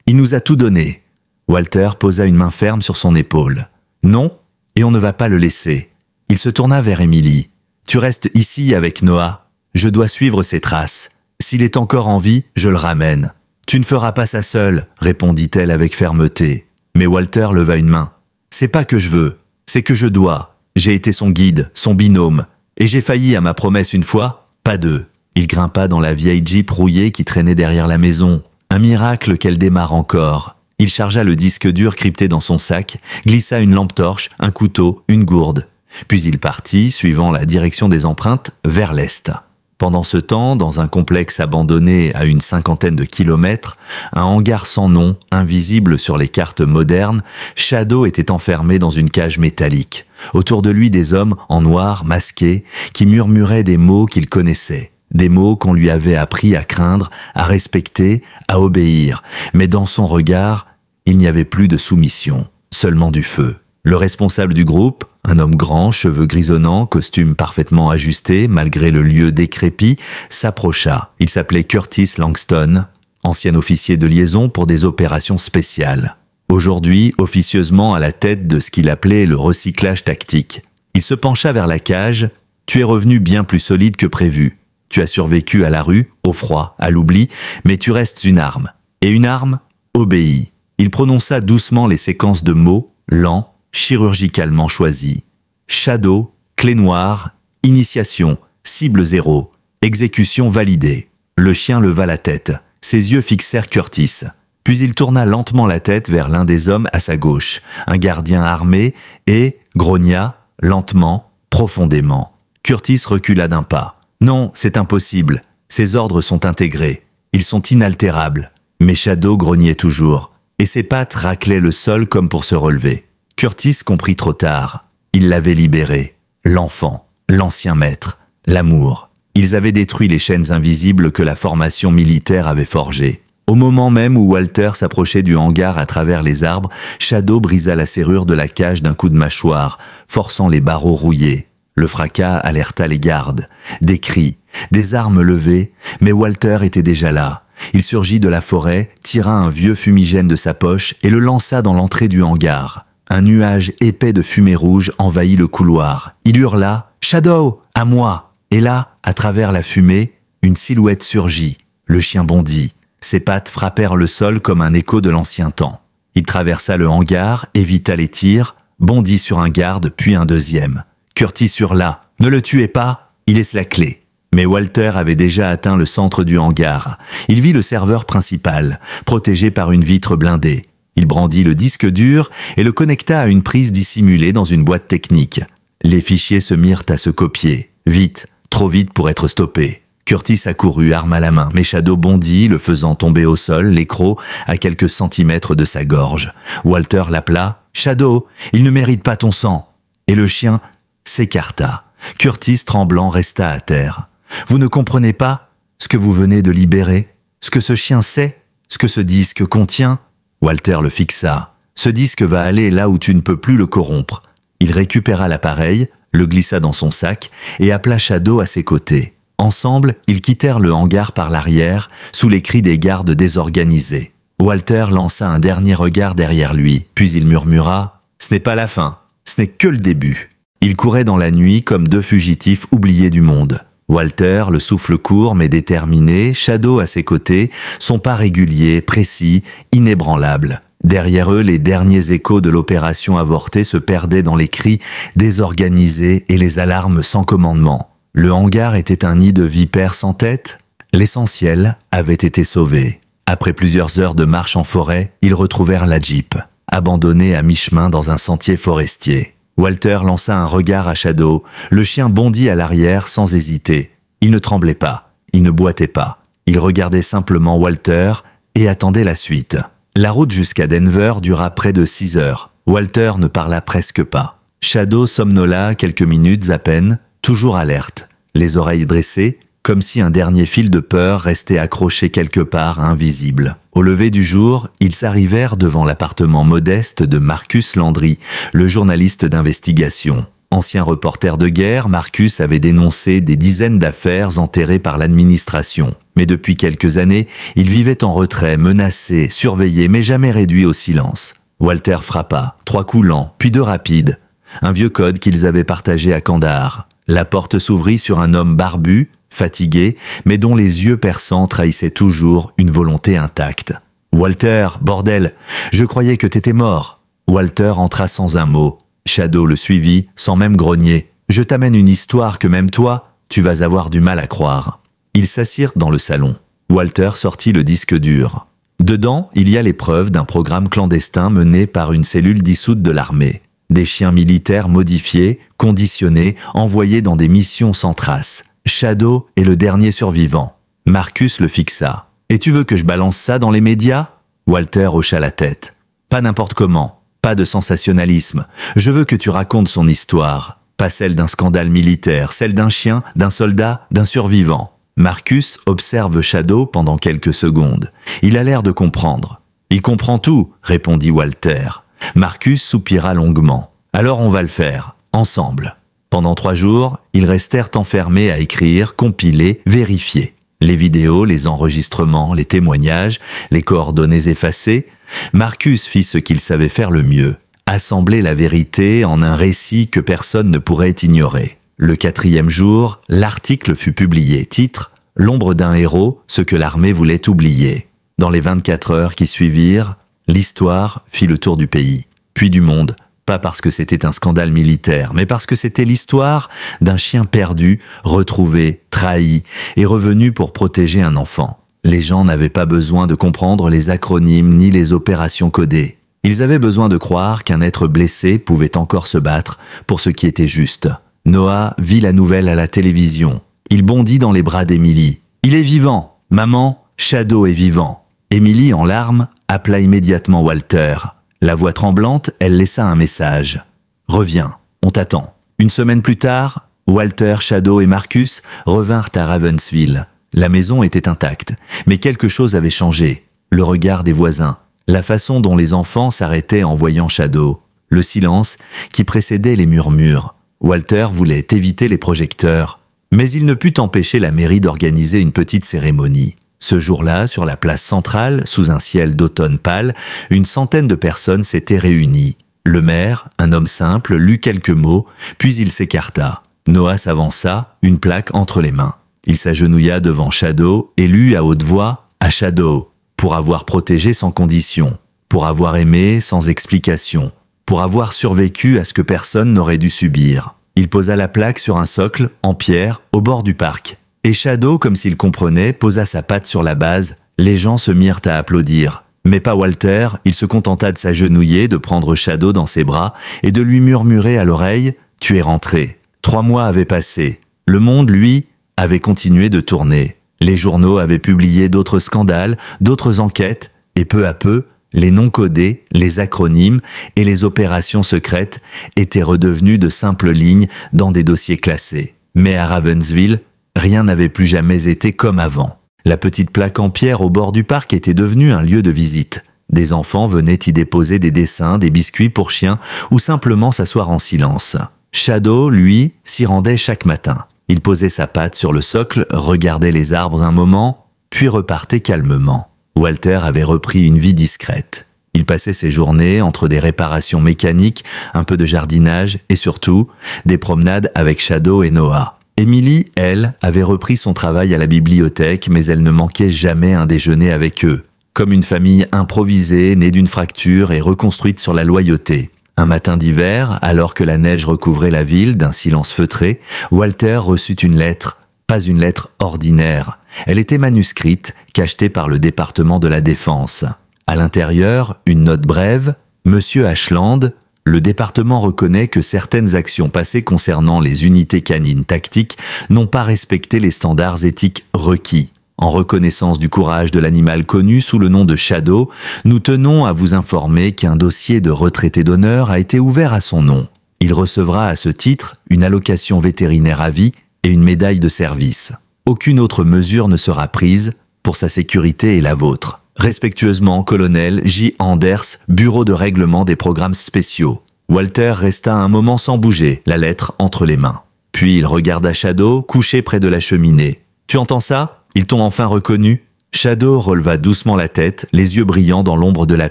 Il nous a tout donné. Walter posa une main ferme sur son épaule. Non, et on ne va pas le laisser. Il se tourna vers Emily. Tu restes ici avec Noah. Je dois suivre ses traces. S'il est encore en vie, je le ramène. Tu ne feras pas ça seul, répondit-elle avec fermeté. Mais Walter leva une main. C'est pas que je veux, c'est que je dois. J'ai été son guide, son binôme. Et j'ai failli à ma promesse une fois, pas deux. Il grimpa dans la vieille Jeep rouillée qui traînait derrière la maison. Un miracle qu'elle démarre encore. Il chargea le disque dur crypté dans son sac, glissa une lampe torche, un couteau, une gourde. Puis il partit, suivant la direction des empreintes, vers l'est. Pendant ce temps, dans un complexe abandonné à une 50aine de kilomètres, un hangar sans nom, invisible sur les cartes modernes, Shadow était enfermé dans une cage métallique. Autour de lui des hommes en noir, masqués, qui murmuraient des mots qu'il connaissait. Des mots qu'on lui avait appris à craindre, à respecter, à obéir. Mais dans son regard, il n'y avait plus de soumission, seulement du feu. Le responsable du groupe, un homme grand, cheveux grisonnants, costume parfaitement ajusté, malgré le lieu décrépit, s'approcha. Il s'appelait Curtis Langston, ancien officier de liaison pour des opérations spéciales. Aujourd'hui, officieusement à la tête de ce qu'il appelait le recyclage tactique. Il se pencha vers la cage. « Tu es revenu bien plus solide que prévu. Tu as survécu à la rue, au froid, à l'oubli, mais tu restes une arme. Et une arme obéit. » Il prononça doucement les séquences de mots, lents, chirurgicalement choisi. Shadow, clé noire, initiation, cible 0, exécution validée. Le chien leva la tête. Ses yeux fixèrent Curtis. Puis il tourna lentement la tête vers l'un des hommes à sa gauche, un gardien armé, et grogna, lentement, profondément. Curtis recula d'un pas. Non, c'est impossible. Ses ordres sont intégrés. Ils sont inaltérables. Mais Shadow grognait toujours, et ses pattes raclaient le sol comme pour se relever. Curtis comprit trop tard. Il l'avait libéré. L'enfant, l'ancien maître, l'amour. Ils avaient détruit les chaînes invisibles que la formation militaire avait forgées. Au moment même où Walter s'approchait du hangar à travers les arbres, Shadow brisa la serrure de la cage d'un coup de mâchoire, forçant les barreaux rouillés. Le fracas alerta les gardes. Des cris, des armes levées, mais Walter était déjà là. Il surgit de la forêt, tira un vieux fumigène de sa poche et le lança dans l'entrée du hangar. Un nuage épais de fumée rouge envahit le couloir. Il hurla « Shadow, à moi !» Et là, à travers la fumée, une silhouette surgit. Le chien bondit. Ses pattes frappèrent le sol comme un écho de l'ancien temps. Il traversa le hangar, évita les tirs, bondit sur un garde, puis un deuxième. Curtis hurla « Ne le tuez pas, il est la clé !» Mais Walter avait déjà atteint le centre du hangar. Il vit le serveur principal, protégé par une vitre blindée. Il brandit le disque dur et le connecta à une prise dissimulée dans une boîte technique. Les fichiers se mirent à se copier. Vite, trop vite pour être stoppé. Curtis accourut, arme à la main, mais Shadow bondit, le faisant tomber au sol, l'écrou à quelques centimètres de sa gorge. Walter l'appela « Shadow, il ne mérite pas ton sang !» Et le chien s'écarta. Curtis, tremblant, resta à terre. « Vous ne comprenez pas ce que vous venez de libérer? Ce que ce chien sait? Ce que ce disque contient ?» Walter le fixa. « Ce disque va aller là où tu ne peux plus le corrompre. » Il récupéra l'appareil, le glissa dans son sac et appela Shadow à ses côtés. Ensemble, ils quittèrent le hangar par l'arrière, sous les cris des gardes désorganisés. Walter lança un dernier regard derrière lui, puis il murmura « Ce n'est pas la fin, ce n'est que le début. » Ils couraient dans la nuit comme deux fugitifs oubliés du monde. Walter, le souffle court mais déterminé, Shadow à ses côtés, son pas régulier, précis, inébranlable. Derrière eux, les derniers échos de l'opération avortée se perdaient dans les cris désorganisés et les alarmes sans commandement. Le hangar était un nid de vipères sans tête. L'essentiel avait été sauvé. Après plusieurs heures de marche en forêt, ils retrouvèrent la Jeep, abandonnée à mi-chemin dans un sentier forestier. Walter lança un regard à Shadow. Le chien bondit à l'arrière sans hésiter. Il ne tremblait pas, il ne boitait pas. Il regardait simplement Walter et attendait la suite. La route jusqu'à Denver dura près de 6 heures. Walter ne parla presque pas. Shadow somnola quelques minutes à peine, toujours alerte, les oreilles dressées, comme si un dernier fil de peur restait accroché quelque part invisible. Au lever du jour, ils arrivèrent devant l'appartement modeste de Marcus Landry, le journaliste d'investigation. Ancien reporter de guerre, Marcus avait dénoncé des dizaines d'affaires enterrées par l'administration. Mais depuis quelques années, il vivait en retrait, menacé, surveillé, mais jamais réduit au silence. Walter frappa, 3 coups lents, puis 2 rapides. Un vieux code qu'ils avaient partagé à Kandahar. La porte s'ouvrit sur un homme barbu, fatigué, mais dont les yeux perçants trahissaient toujours une volonté intacte. « Walter, bordel, je croyais que t'étais mort. » Walter entra sans un mot. Shadow le suivit, sans même grogner. « Je t'amène une histoire que même toi, tu vas avoir du mal à croire. » Ils s'assirent dans le salon. Walter sortit le disque dur. Dedans, il y a les preuves d'un programme clandestin mené par une cellule dissoute de l'armée. Des chiens militaires modifiés, conditionnés, envoyés dans des missions sans trace. Shadow est le dernier survivant. Marcus le fixa. « Et tu veux que je balance ça dans les médias ?» Walter hocha la tête. « Pas n'importe comment, pas de sensationnalisme. Je veux que tu racontes son histoire. Pas celle d'un scandale militaire, celle d'un chien, d'un soldat, d'un survivant. » Marcus observe Shadow pendant quelques secondes. Il a l'air de comprendre. « Il comprend tout », répondit Walter. Marcus soupira longuement. « Alors on va le faire, ensemble. » Pendant 3 jours, ils restèrent enfermés à écrire, compiler, vérifier. Les vidéos, les enregistrements, les témoignages, les coordonnées effacées, Marcus fit ce qu'il savait faire le mieux, assembler la vérité en un récit que personne ne pourrait ignorer. Le 4e jour, l'article fut publié, titre « L'ombre d'un héros, ce que l'armée voulait oublier ». Dans les 24 heures qui suivirent, l'histoire fit le tour du pays, puis du monde, pas parce que c'était un scandale militaire, mais parce que c'était l'histoire d'un chien perdu, retrouvé, trahi et revenu pour protéger un enfant. Les gens n'avaient pas besoin de comprendre les acronymes ni les opérations codées. Ils avaient besoin de croire qu'un être blessé pouvait encore se battre pour ce qui était juste. Noah vit la nouvelle à la télévision. Il bondit dans les bras d'Emily. « Il est vivant ! Maman, Shadow est vivant !» Emily, en larmes, appela immédiatement Walter. La voix tremblante, elle laissa un message. « Reviens, on t'attend. » Une semaine plus tard, Walter, Shadow et Marcus revinrent à Ravensville. La maison était intacte, mais quelque chose avait changé. Le regard des voisins, la façon dont les enfants s'arrêtaient en voyant Shadow, le silence qui précédait les murmures. Walter voulait éviter les projecteurs, mais il ne put empêcher la mairie d'organiser une petite cérémonie. Ce jour-là, sur la place centrale, sous un ciel d'automne pâle, une centaine de personnes s'étaient réunies. Le maire, un homme simple, lut quelques mots, puis il s'écarta. Noah s'avança, une plaque entre les mains. Il s'agenouilla devant Shadow et lut à haute voix « À Shadow », pour avoir protégé sans condition, pour avoir aimé sans explication, pour avoir survécu à ce que personne n'aurait dû subir. Il posa la plaque sur un socle, en pierre, au bord du parc. Et Shadow, comme s'il comprenait, posa sa patte sur la base. Les gens se mirent à applaudir. Mais pas Walter, il se contenta de s'agenouiller, de prendre Shadow dans ses bras et de lui murmurer à l'oreille « Tu es rentré ». 3 mois avaient passé. Le monde, lui, avait continué de tourner. Les journaux avaient publié d'autres scandales, d'autres enquêtes, et peu à peu, les noms codés, les acronymes et les opérations secrètes étaient redevenus de simples lignes dans des dossiers classés. Mais à Ravensville, rien n'avait plus jamais été comme avant. La petite plaque en pierre au bord du parc était devenue un lieu de visite. Des enfants venaient y déposer des dessins, des biscuits pour chiens ou simplement s'asseoir en silence. Shadow, lui, s'y rendait chaque matin. Il posait sa patte sur le socle, regardait les arbres un moment, puis repartait calmement. Walter avait repris une vie discrète. Il passait ses journées entre des réparations mécaniques, un peu de jardinage et surtout des promenades avec Shadow et Noah. Emily, elle, avait repris son travail à la bibliothèque, mais elle ne manquait jamais un déjeuner avec eux. Comme une famille improvisée, née d'une fracture et reconstruite sur la loyauté. Un matin d'hiver, alors que la neige recouvrait la ville d'un silence feutré, Walter reçut une lettre, pas une lettre ordinaire. Elle était manuscrite, cachetée par le département de la Défense. À l'intérieur, une note brève, « Monsieur Ashland, le département reconnaît que certaines actions passées concernant les unités canines tactiques n'ont pas respecté les standards éthiques requis. En reconnaissance du courage de l'animal connu sous le nom de Shadow, nous tenons à vous informer qu'un dossier de retraité d'honneur a été ouvert à son nom. Il recevra à ce titre une allocation vétérinaire à vie et une médaille de service. » Aucune autre mesure ne sera prise pour sa sécurité et la vôtre. Respectueusement, colonel J. Anders, bureau de règlement des programmes spéciaux. Walter resta un moment sans bouger, la lettre entre les mains. Puis il regarda Shadow, couché près de la cheminée. « Tu entends ça? Ils t'ont enfin reconnu ?» Shadow releva doucement la tête, les yeux brillants dans l'ombre de la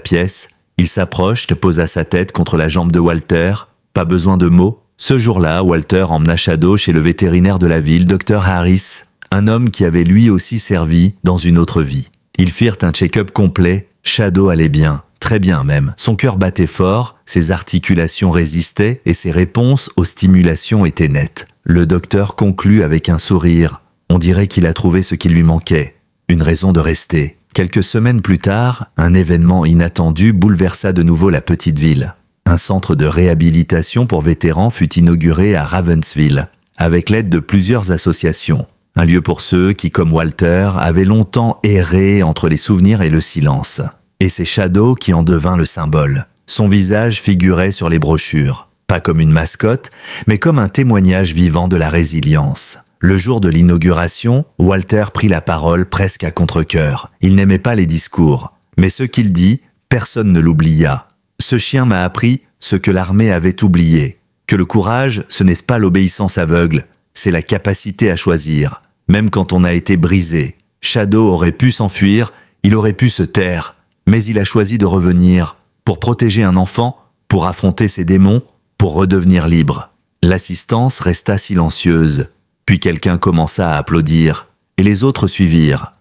pièce. Il s'approcha, posa sa tête contre la jambe de Walter. Pas besoin de mots. Ce jour-là, Walter emmena Shadow chez le vétérinaire de la ville, Dr. Harris, un homme qui avait lui aussi servi dans une autre vie. Ils firent un check-up complet. Shadow allait bien, très bien même. Son cœur battait fort, ses articulations résistaient et ses réponses aux stimulations étaient nettes. Le docteur conclut avec un sourire. On dirait qu'il a trouvé ce qui lui manquait, une raison de rester. Quelques semaines plus tard, un événement inattendu bouleversa de nouveau la petite ville. Un centre de réhabilitation pour vétérans fut inauguré à Ravensville, avec l'aide de plusieurs associations. Un lieu pour ceux qui, comme Walter, avaient longtemps erré entre les souvenirs et le silence. Et c'est Shadow qui en devint le symbole. Son visage figurait sur les brochures, pas comme une mascotte, mais comme un témoignage vivant de la résilience. Le jour de l'inauguration, Walter prit la parole presque à contre-cœur. Il n'aimait pas les discours, mais ce qu'il dit, personne ne l'oublia. Ce chien m'a appris ce que l'armée avait oublié, que le courage, ce n'est pas l'obéissance aveugle, c'est la capacité à choisir. Même quand on a été brisé, Shadow aurait pu s'enfuir, il aurait pu se taire, mais il a choisi de revenir pour protéger un enfant, pour affronter ses démons, pour redevenir libre. L'assistance resta silencieuse, puis quelqu'un commença à applaudir, et les autres suivirent.